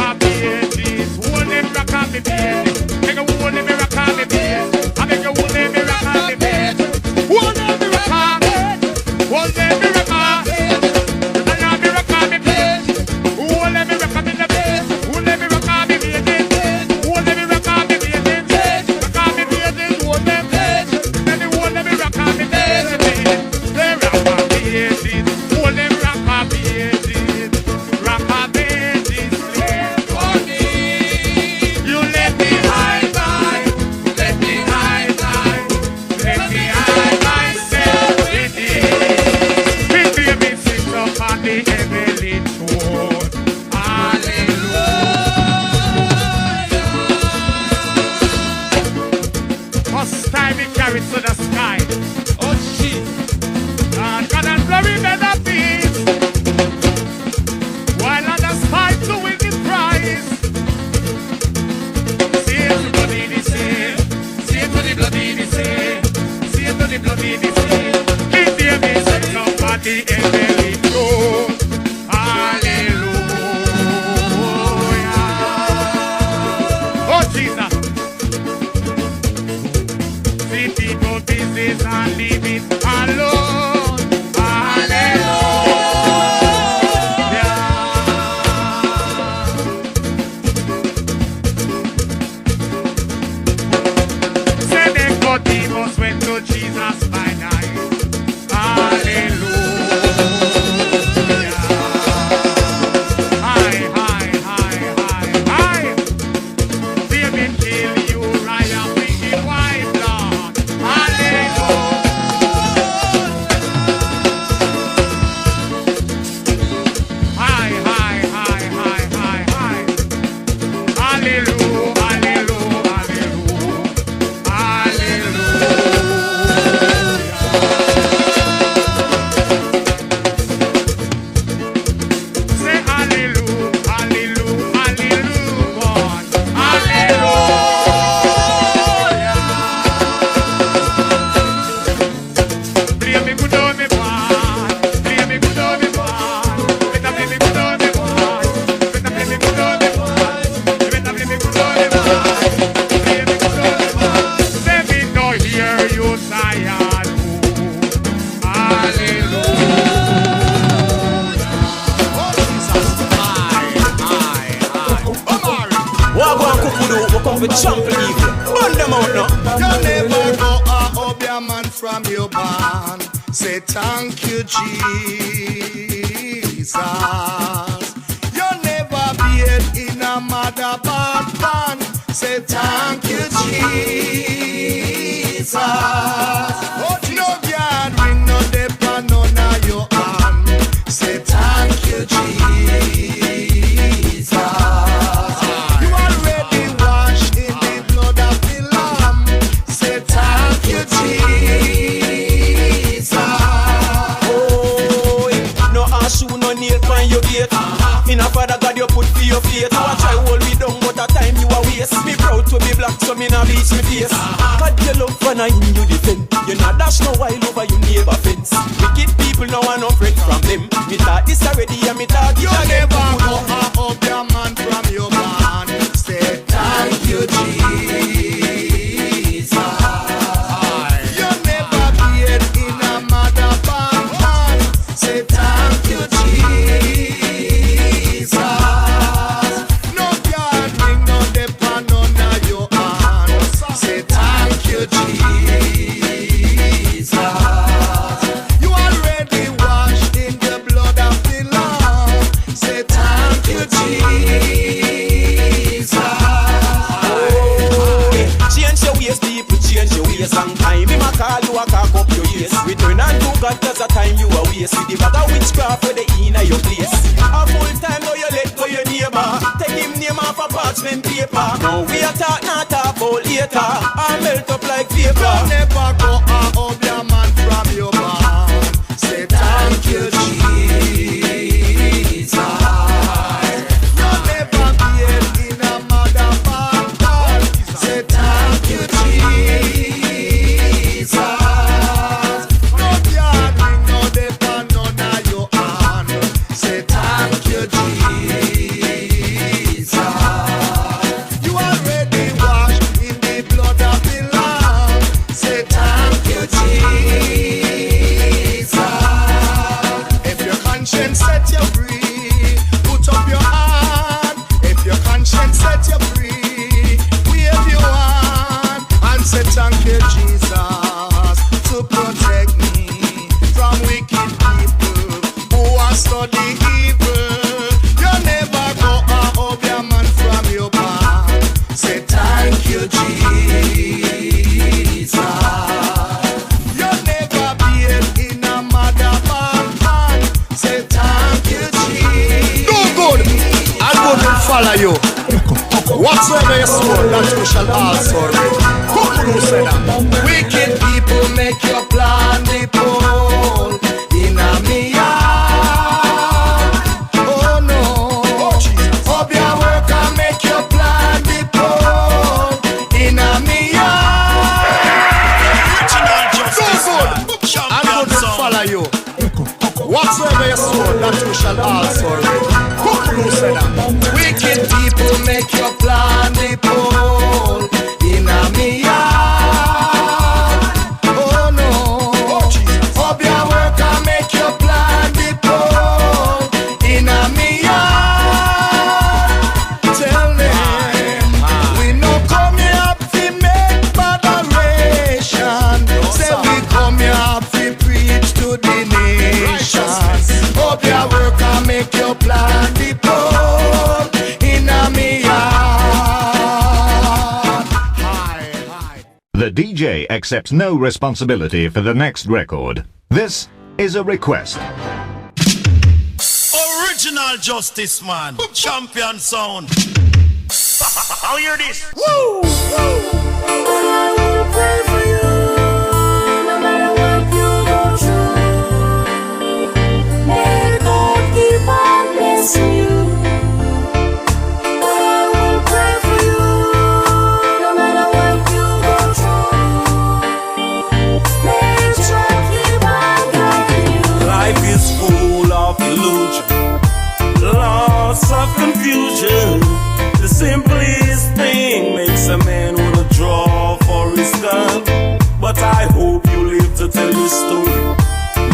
out, we trample evil. Burn them out now. You never go up your man from your band. Say thank you, Jesus. You never be in a mother bad band. Say thank you, Jesus. Oh, no God ring no dep on none of your hand. Say thank you, Jesus. You already washed in the blood of the Lamb. Say thank you, Jesus. Oh, no shoe, no nail on your gate. In a father God you put for your faith. I try hold me down, but a time you a waste. Me proud to be black, so me nah bleach me face. God you love and I in you defend. You not dash no while over you neighbor fence. Wicked people no want no friend from them. Me thought this already and me thought You it again. never go up your man from your man. Say thank you, Jesus. You never be in a mother band. Say thank you, Jesus. No God ring no dep on none of your hand. Say thank you, Jesus. You already washed in the blood of the Lamb. Say thank you, Jesus. Change your ways, people, change your ways. Long time, him a call you, a cock up your ears. Return and do God, cause a time you a waste. With the bag of witchcraft for the inner your place. A full time now you let go your neighbor. Take him name off a parchment paper. Now we a talk, not talk about later. I melt up like vapor. You never go up your man from your band. Say thank you, Jesus. You never be in a mother band. Say thank you, Jesus. No God ring no dep on none of your hand. Say thank you, Jesus. You already washed in the blood of the Lamb. Say thank you, Jesus. If your conscience set you free, put up your hand. If your conscience set you free, wave your hand and say thank you, Jesus, to protect me from wicked people who are study evil. You never go up your man from your band. Say thank you, Jesus. You never be in a mother band. Say thank you, Jesus. Do good, and good will follow you. Whatsoever you sow, that you shall also reap. Who said that? Wicked people make your plan the pole in a me yard. Oh no. Hope your work and make your plan the pole in a me yard. Do good, and good will follow you. Whatsoever you sow, that you shall also reap. Who said that? Wicked people make your plan the pole in a me yard. Oh no. Hope your work and make your plan the pole in a me yard. Tell them we no come here to make moderation. Say we come here to preach to the nation. Hope your work and make your plan the pole in a me yard. Hi. The DJ accepts no responsibility for the next record. This is a request. Original Justice Man, champion sound. How hear this? I will pray for you, no matter what you go through. May God keep on blessing you. I will pray for you, no matter what you go through. May God keep on guiding you. Life is full of illusion, lots of confusion. The simplest thing makes a man wanna draw for his gun. But I hope you live to tell your story.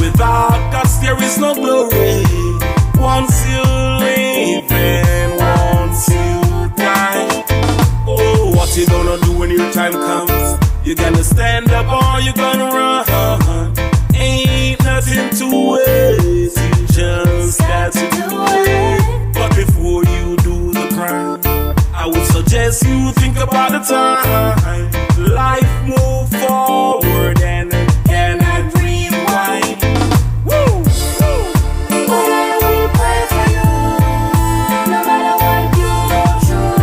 Without guts there is no glory. Once you live and once you die. Oh, what time comes, you're gonna stand up or you're gonna run. Ain't nothing to waste, you just got to do it. But before you do the crime, I would suggest you think about the time. Life move forward and it cannot rewind. Woo! But I will pray for you, no matter what you go through.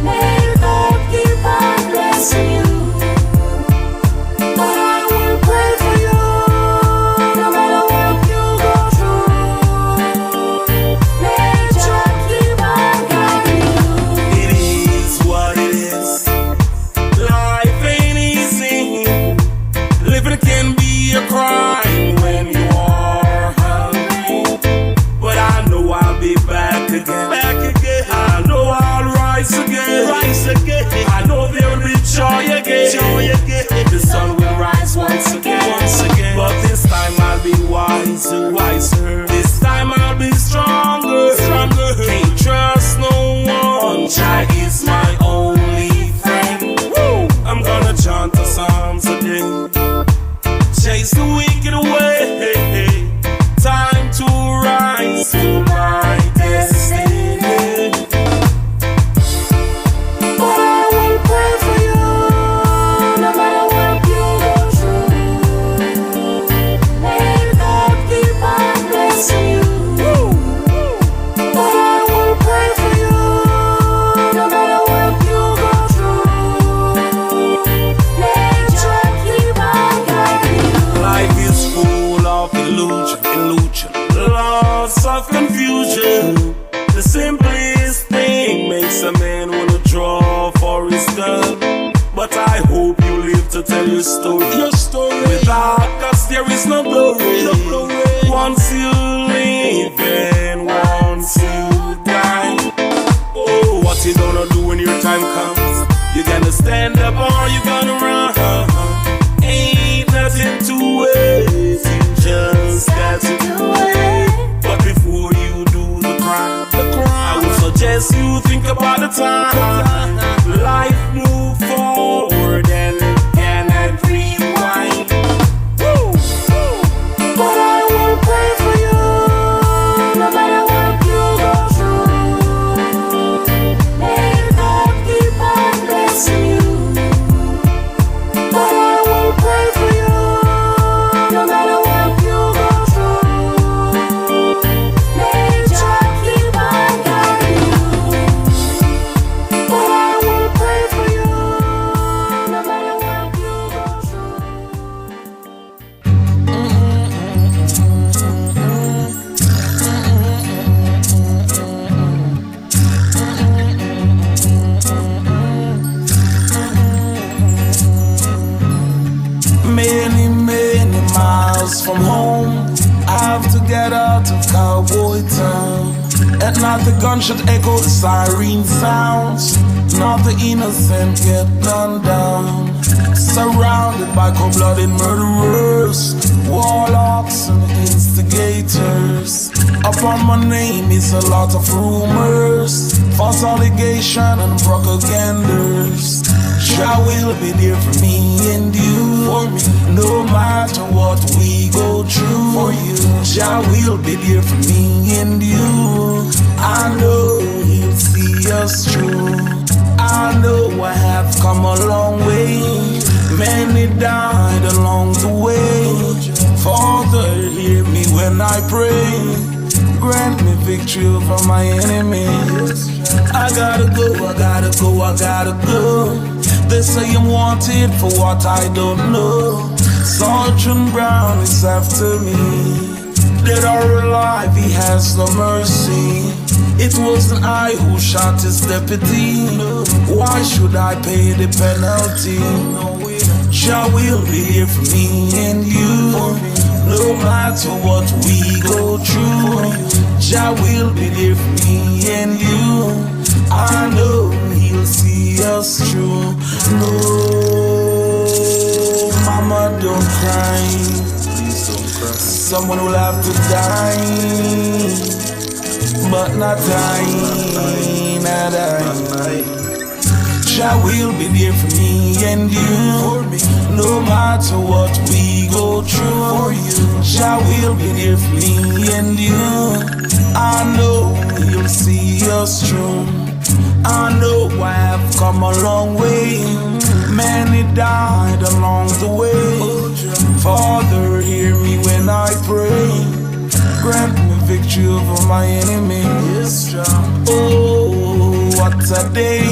May God keep on blessing you. But I will pray for you, no matter what you go through. May God keep on guiding you. It is what it is. Life ain't easy. Living can be a crime when you are hungry. But I know I'll be back again. I know I'll rise again. I know there will be joy again. The sun will rise once again. But this time I'll be wiser. This time I'll be stronger. Can't trust no one. Jah is my only friend. Woo! I'm gonna chant the Psalms again. Chase the wicked away. Time to rise to my destiny. But I will pray for you, no matter what you go through. May God keep on blessing you. But I will pray for you, no matter what you go through. May God keep on guiding you. Life is full of illusion, lots of confusion. The simplest thing makes a man wanna draw for his gun. But I hope you live to tell your story. Without us there is no glory. Once you live and once you die. Oh, what you gonna do when your time comes? You gonna stand up or you gonna run? Ain't nothing to waste, you just got to do it. But before you do the crime, I would suggest you think about the time. Life move forward and it cannot rewind. Woo! But I will pray for you, no matter what you go through. May God keep on blessing you. But I will pray for you, no matter what you go through. May God keep on guiding you. But I will pray for you, no matter what you go Many, many miles from home, I have to get out of cowboy town. At night the gunshot echo, the siren sounds. Not the innocent get gunned down. Surrounded by cold-blooded murderers, warlocks and instigators. Upon my name is a lot of rumors, false allegation and propagandas. Jah will be there for me and you, no matter what we go through. For you, Jah will be there for me and you. I know He'll see us through. I know I have come a long way. Many died along the way. Father, hear me when I pray. Grant me victory over my enemies. I gotta go. They say I'm wanted for what I don't know. Sergeant Brown is after me. Dead or alive, he has no mercy. It wasn't I who shot his deputy. Why should I pay the penalty? Jah will be here for me and you, no matter what we go through. Jah will be there for me and you. I know He'll see us through. No, mama, don't cry. Please don't cry. Someone will have to die, but not I. Jah will be there for me and you. No matter what we go through, Jah will be there for me and you. I know He'll see us through. I know I have come a long way. Many died along the way. Father, hear me when I pray. Grant me victory over my enemies. Oh, what a day.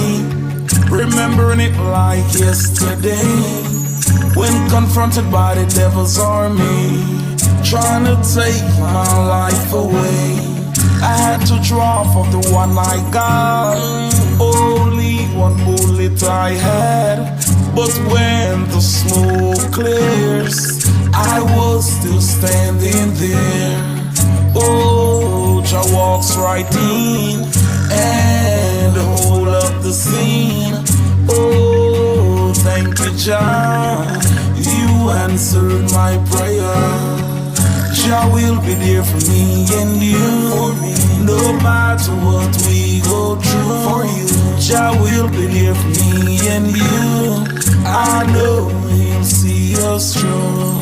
Remembering it like yesterday. When confronted by the devil's army, trying to take my life away, I had to draw from the one I got. Only one bullet I had, but when the smoke clears, I was still standing there. Oh, Jah walks right in and hold up the scene. Oh, thank you, Jah, you answered my prayer. Jah will be there for me and you. No matter what we go through, Jah will be there for me and you. I know He'll see us through.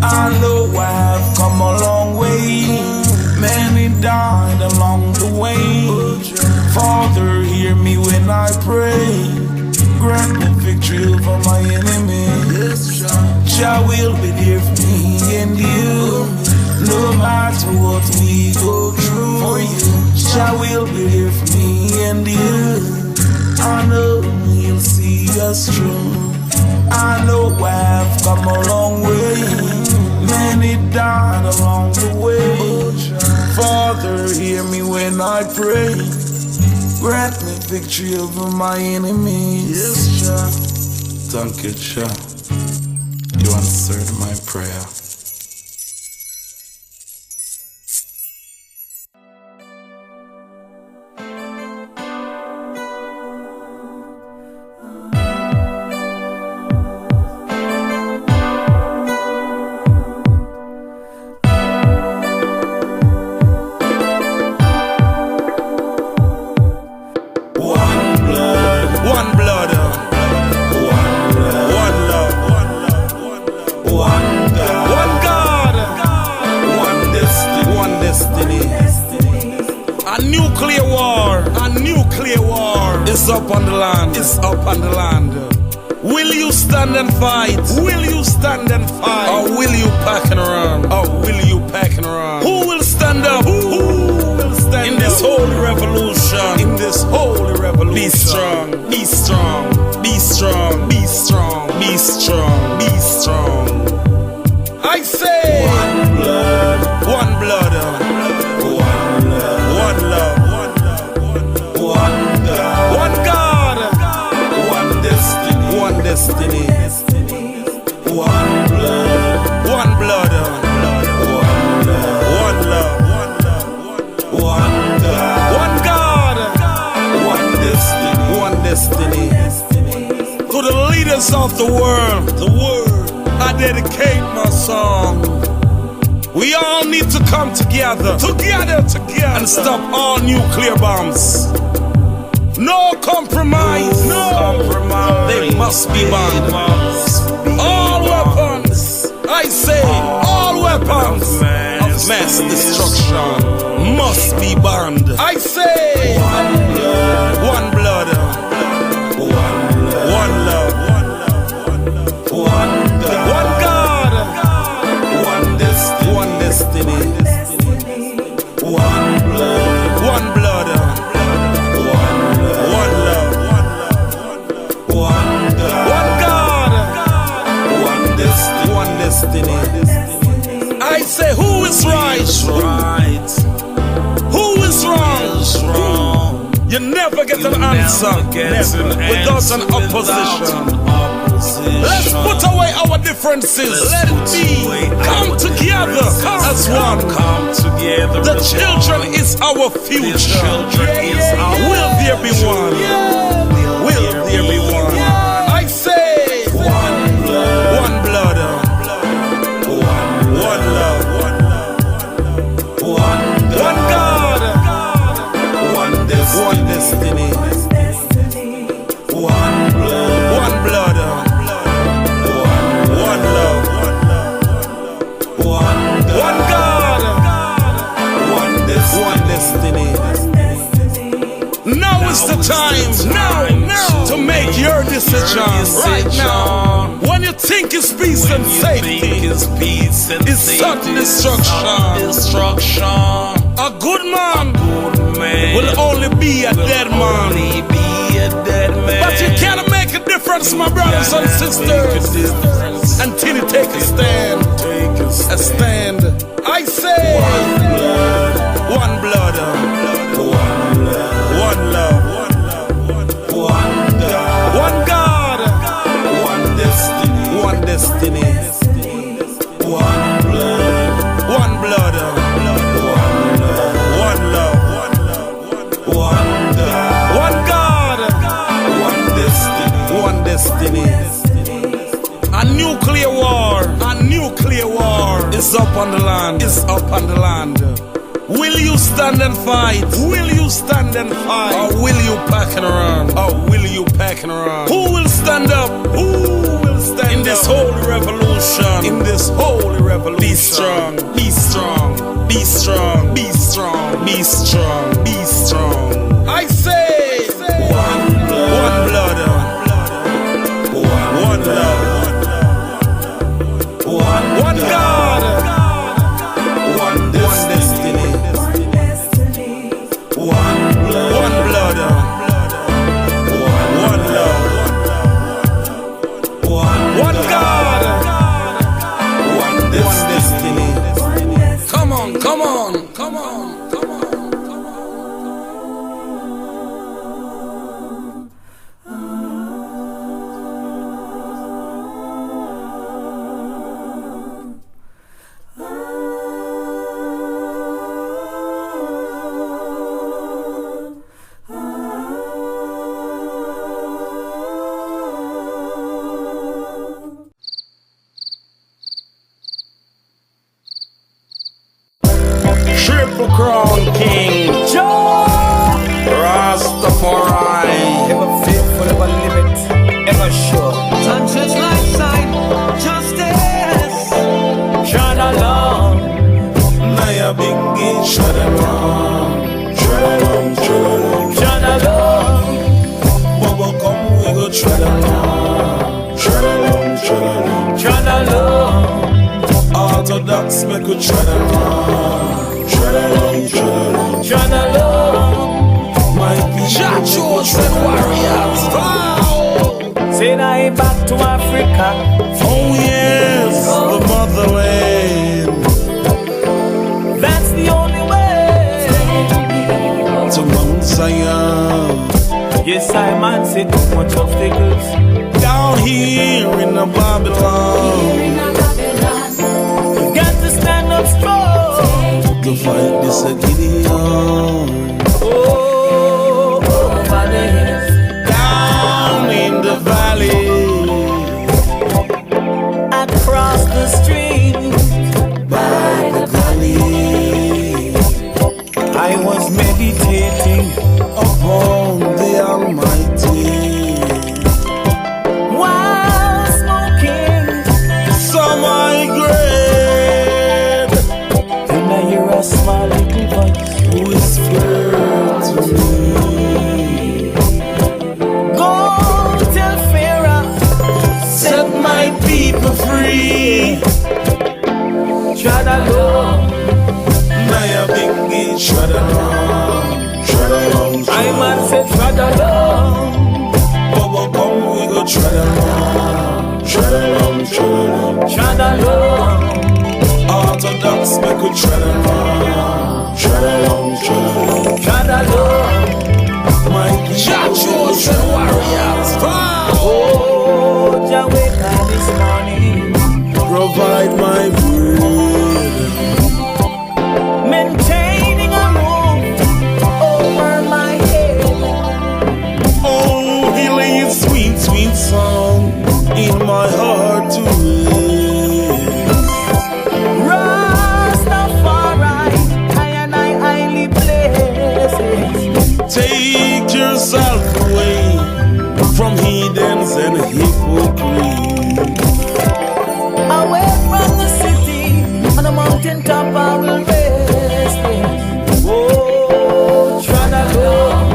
I know I have come a long way. Many died along the way. Father, hear me when I pray. Grant me victory over my enemies. Jah will be there for me and you. No matter what we go through, Jah will be there for me and you. I know He'll see us through. I know I have come a long way. Many died along the way. Father, hear me when I pray. Grant me victory over my enemies. Yes, Jah. Thank you, Jah. You answered my prayer. It's up on the land. Will you stand and fight? Will you stand and fight? Or will you pack and run? Or will you pack and run? Who will stand up? Who will stand in this holy revolution? In this holy revolution. Be strong, be strong, be strong, be strong, be strong, be strong. I say one blood, one blood, one love, one love. Destiny. One blood, one blood, one love, one God, one destiny. To the leaders of the world, I dedicate my song. We all need to come together, and stop all nuclear bombs. No compromise, they must be banned. All weapons, I say, all weapons of mass destruction must be banned. I say, one blood, one love, one God, one destiny, one blood, one blood. I say, who is right? Who is wrong? You never get an answer without an opposition. Let's put away our differences. Let it be. Come together as one. The children is our future. Will there be one? Will there be one? I say, one blood, one blood. One love, one God, one destiny, one is the time now to make your decision right now. When you think it's peace and safety, it's sudden destruction. A good man will only be a dead man. But you cannot make a difference, my brothers and sisters, until you take a stand. A stand. I say one blood, one love, one God, one destiny, one blood, one love, one God, one destiny. A nuclear war is up on the land, Will you stand and fight? Or will you packing around? Who will stand up? In this holy revolution? Be strong. I say one blood, one love, one God, one destiny, one blood, one love, one God, one destiny. Come on. Triple Crown King Rastafari, Ever faithful, ever limit, ever sure. Sunshine like sight, justice. Shine along. Naya bingi, shine along. Shine along. Bubba come, we go shine along. Shine along. Orthodox, make we shine along. Shine along. My Chachos and warriors. Say I back to Africa. Oh yes, the motherland. That's the only way To Mount Zion. Yes, I man see too much obstacles Down here in the Babylon. You've got to stand up strong To fight this Gideon. over the hills, Down in the valley. across the street. By the valley. I was meditating Upon the Almighty. while smoking. Some high grade. Then I hear a small little voice Whisper to me. go tell Pharaoh, Set my people free. tread along. Naya bingi shadalong. I man said tread along. Bubba come we go shadalong. Tread along. Orthodox make we shadalong. Tread along. My Chachos and warriors. Oh, Jamaica this morning. Provide my bread. Maintaining a roof over my head. Oh, he lays sweet, sweet song in my heart to live. Rastafari, I and I highly blessed. Take yourself away from heathens and hypocrites. Away from the city, on the mountain top I will rest. Oh, tread along.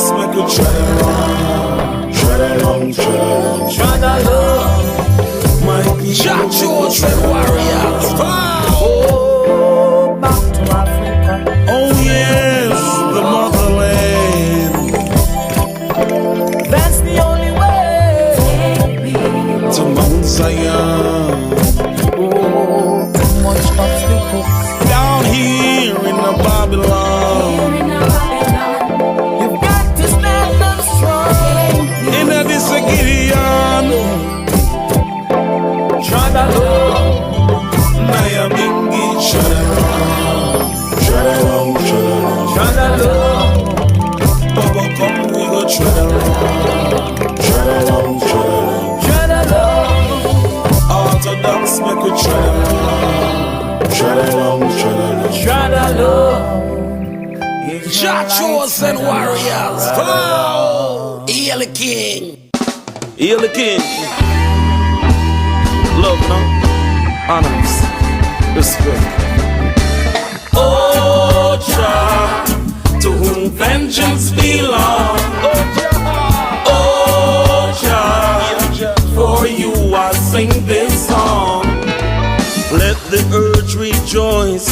orthodox, make you tread along, tread along, tread along, tread along. My people, tread warriors. Oh, back to Africa. Oh yes, the motherland. That's the only way. To Mount Zion. Oh, too much obstacles. Down here in the Babylon. You've got to stand up strong. In a this Gideon. Tread along. Naya Bingi, tread along, tread along, tread along, Tread along. Baba come, we go tread along, tread along, tread along. Tread along. Orthodox, make we tread along, tread along, tread along. Tread along. Jah chosen warriors. Oh, Hail the King. Hail the King. Love, no? Honors. Respect. Oh, Jah, to whom vengeance belongs. Oh, Jah, for you I sing this song. Let the earth rejoice,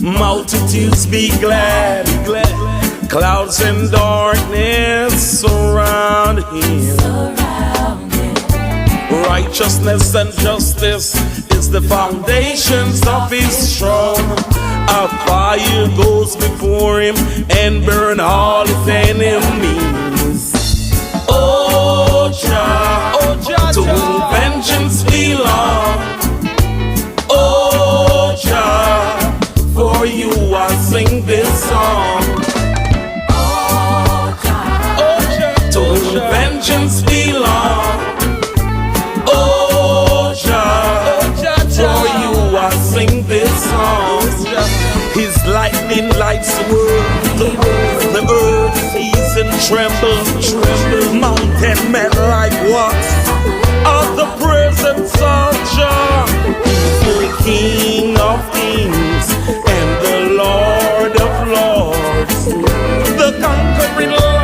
multitudes be glad. Clouds and darkness surround him. Righteousness and justice is the foundations of his throne. A fire goes before him and burn all his enemies. Oh Jah, to whom vengeance belongs. Oh Jah, for you I sing this song. Oh Jah, to whom vengeance belongs. Oh Jah, for you I sing this song. His lightning lights the world, the earth sees and trembles. Mountain men like what? Of the presence of Jah. He's the King of kings and the Lord of lords, the conquering lion.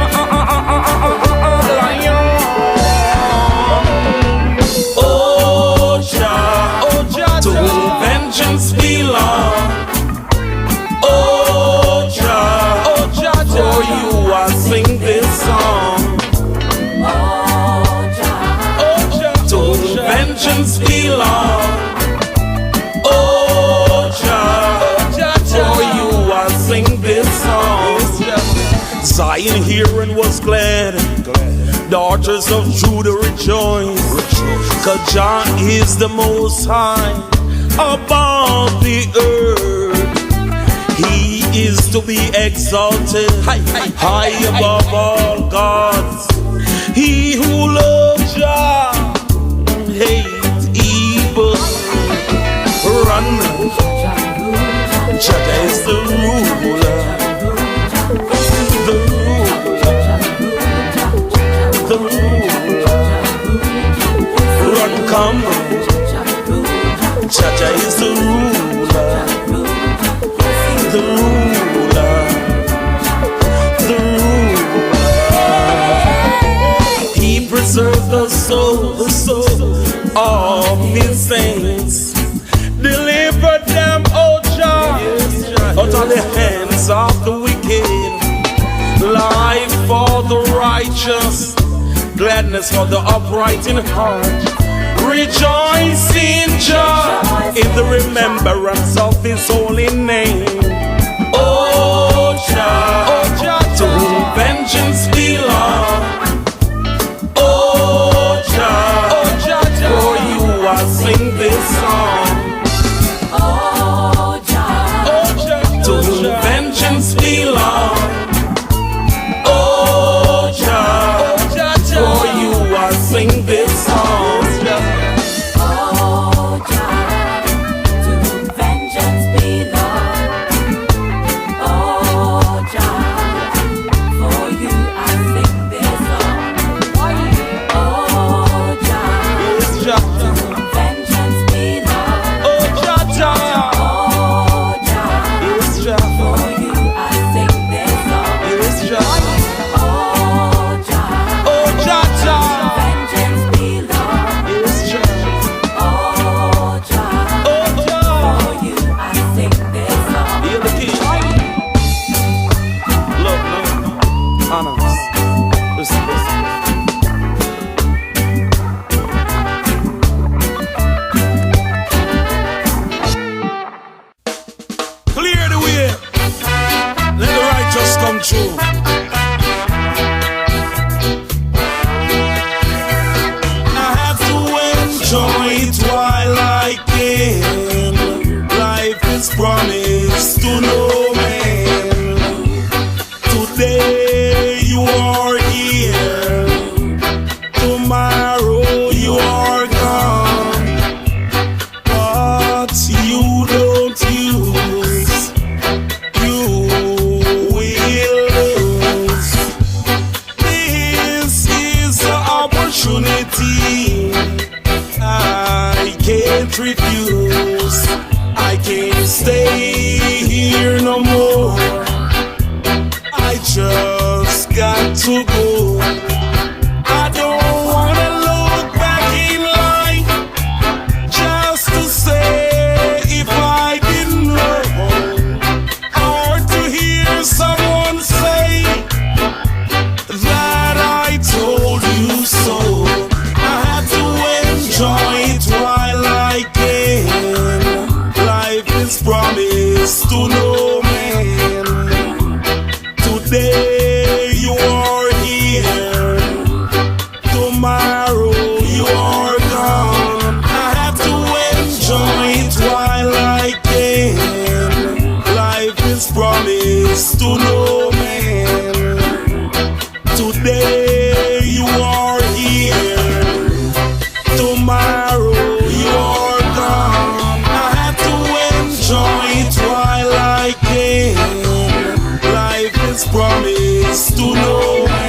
Oh Jah, to whom vengeance belongs. Oh Jah, for you I sing this song. Oh Jah, to whom vengeance belongs. Oh Jah, for you I sing this song. Zion hearing was glad, daughters of Judah rejoice, 'cause Jah is the most high above the earth. He is to be exalted, high above all gods. He who loves Jah hates evil. Run, Jah is the ruler, the ruler, the ruler. Run, come, Jah is the ruler, the ruler, the ruler. He preserves the soul of his saints, delivered them, oh Jah, out of the hands of the wicked. Life for the righteous, gladness for the upright in heart. Rejoice in Jah, in the remembrance of his holy name. Oh Jah, to whom vengeance belongs. Oh Jah, for you I sing this song. Oh Jah, to whom vengeance belongs. Oh Jah, for you I sing this song. To vengeance belong. Oh Jah. manners. Listen. Clear the way. Let the righteous come true. I have to enjoy it while I can. Life is promised to no man. Today you are here. Tomorrow you are gone. But you don't use. You will lose. This is the opportunity I can't refuse. I can't stay here no more. I just got to go. I don't wanna look back in life just to say if I didn't know, or to hear someone say that I told you so. I have to enjoy it while I can. Life is promised to no man. Today you are here. Tomorrow you are gone. I have to enjoy it while I can. Life is promised to no man. Today you are here. Tomorrow you are gone. I have to enjoy it while I can. Life is promised to no man.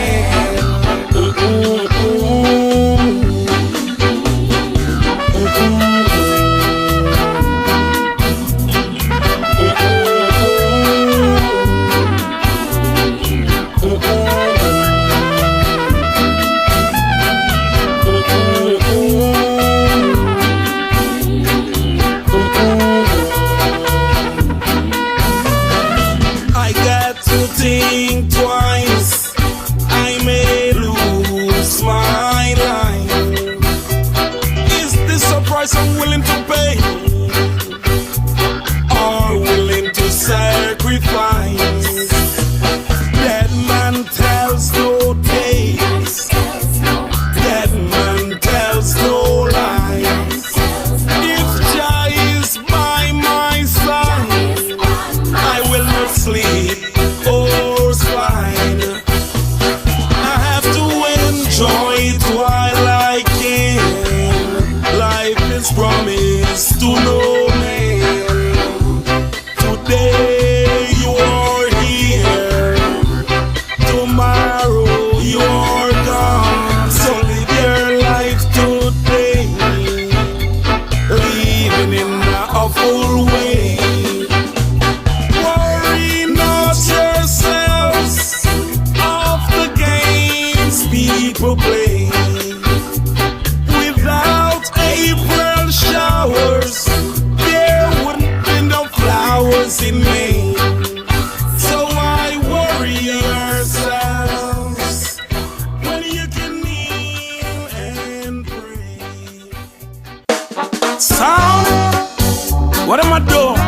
I got to think twice. I may lose my life. Is this a price I'm willing to pay, or willing to sacrifice? That man tells no tales. That man tells no lies. If Jah is by my side, I will not sleep or slide. I have to enjoy it while I can. Life is promised to no man. Today you are here. Tomorrow you are gone. So live your life today, living in a full way. Worry not yourselves of the games people play. Without April showers, there wouldn't be no flowers in May. So why worry yourselves when you can kneel and pray? Sound? What am I doing?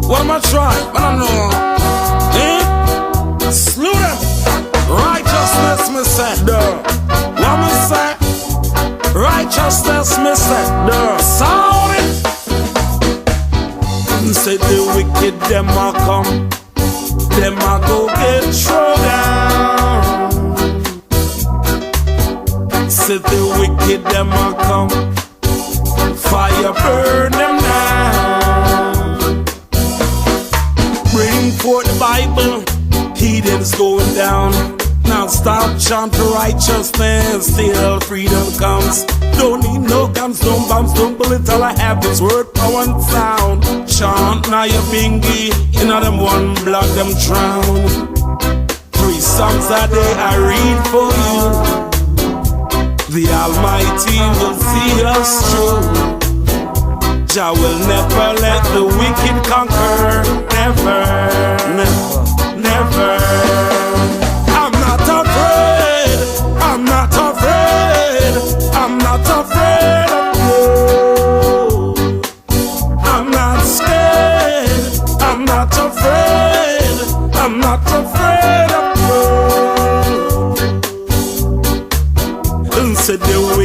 What am I trying? I don't know. Eh? Slew them. Righteousness, me say. Duh. What me say? Righteousness, me say. Duh. Sound it. Say the wicked, them a come. Them a go get thrown down. Say the wicked, them a come. Fire burn them down. Bring forth the Bible, heathens going down. Now stop chanting righteousness till freedom comes. Don't need no guns, no bombs, no bullets. All I have is word, power, and sound. Chant now your bingy, in them one blood them drown. 3 songs a day I read for you. The Almighty will see us through. Jah will never let the wicked conquer. Never, never, never. I'm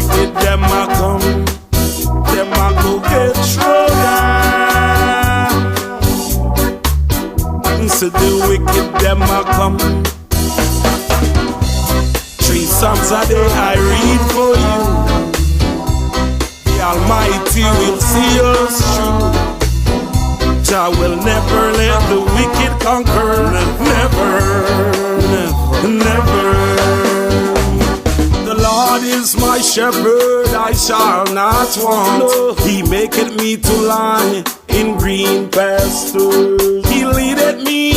wicked them a come, them a go get trouble. So the wicked them a come. 3 Psalms a day I read for you. The Almighty will see us through. Jah will never let the wicked conquer. Never, never, never. The Lord is my shepherd, I shall not want. He maketh me to lie in green pastures. He leadeth me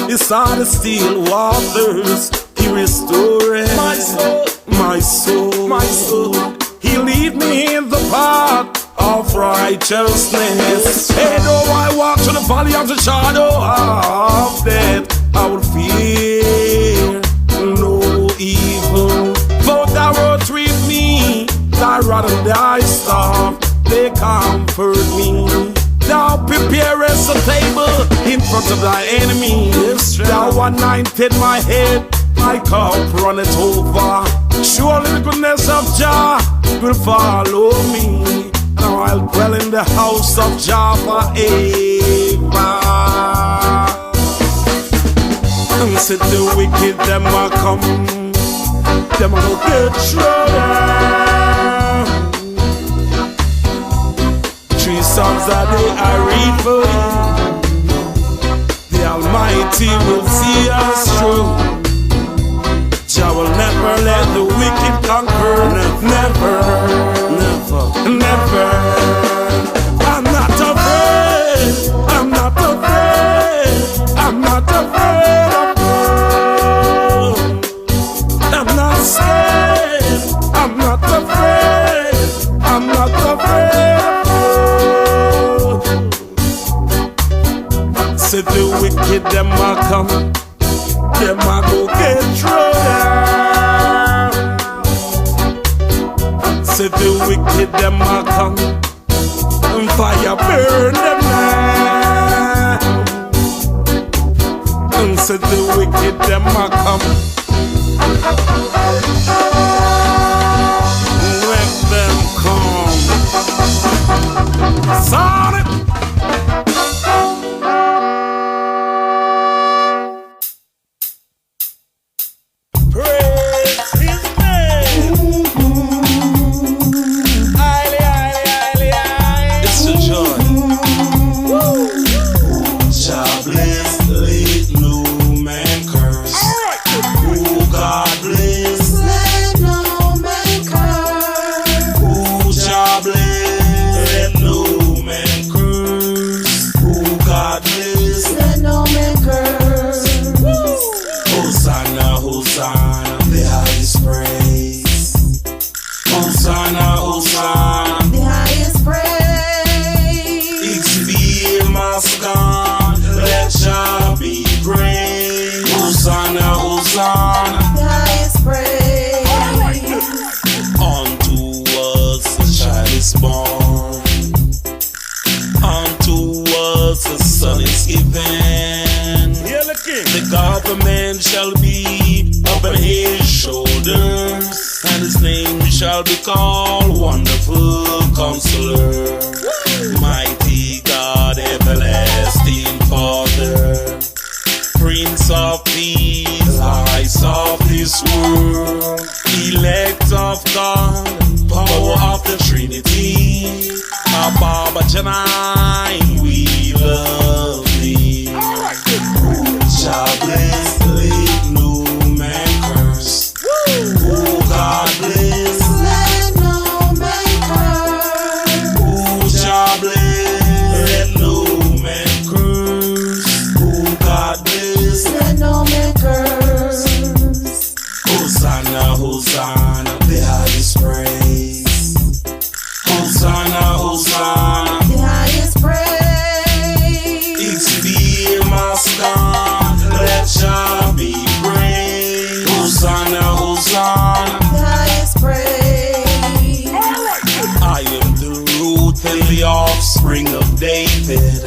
beside the still waters. He restoreth my soul, my soul, my soul. He lead me in the path of righteousness. Hey, though I walk through the valley of the shadow of death, I will fear no evil. For thou art with me, thy rod and thy staff, they comfort me. Thou preparest a table in front of thy enemies. Thou anointed my head, my cup runneth over. Surely the goodness of Jah will follow me. Now I'll dwell in the house of Jah forever. And said the wicked them a come, them a go get trouble. 3 Psalms a day I read for you. The Almighty will see us through. Jah will never let the wicked conquer. Never, never, never. I'm not afraid. I'm not afraid. I'm not afraid of God. I'm not scared. I'm not afraid. I'm not afraid of God. Say the wicked them a come. Them a go get trouble. Say the wicked them a come, and fire burn them now. And say the wicked them a come, let them come. Sonic. Shall be upon his shoulders, and his name shall be called Wonderful Counselor, Mighty God, Everlasting Father, Prince of Peace, Light of this world, Elect of God, Power of the Trinity, Abba Janai, we love thee. Jah bless, let no man curse. Oh, God bless, let no man curse. Oh, Jah bless, let no man curse. Oh, God bless, let no man curse. Hosanna, Hosanna, the highest praise. Hosanna, Hosanna, the highest praise. It's the Master. Let Jah be praised. Hosanna, Hosanna, the highest praise. I am the root and the offspring of David,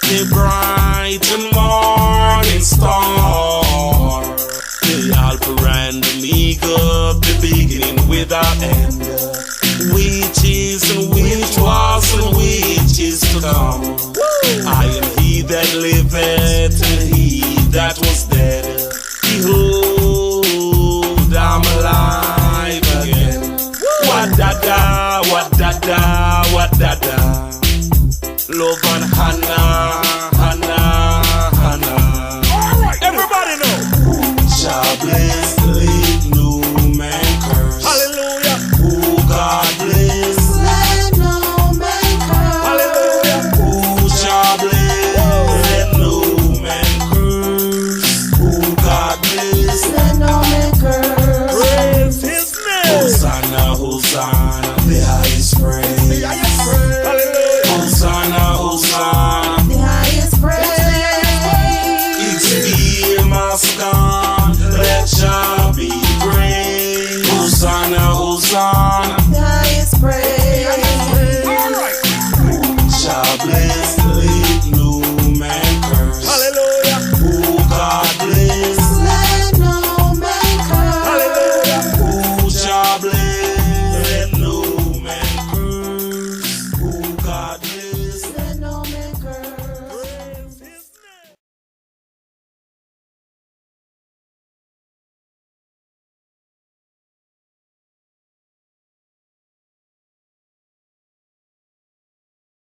the bright and morning star, the Alpha and Omega, the beginning without end. to come. I am he that liveth and he that was dead. Behold, I'm alive again. What da da,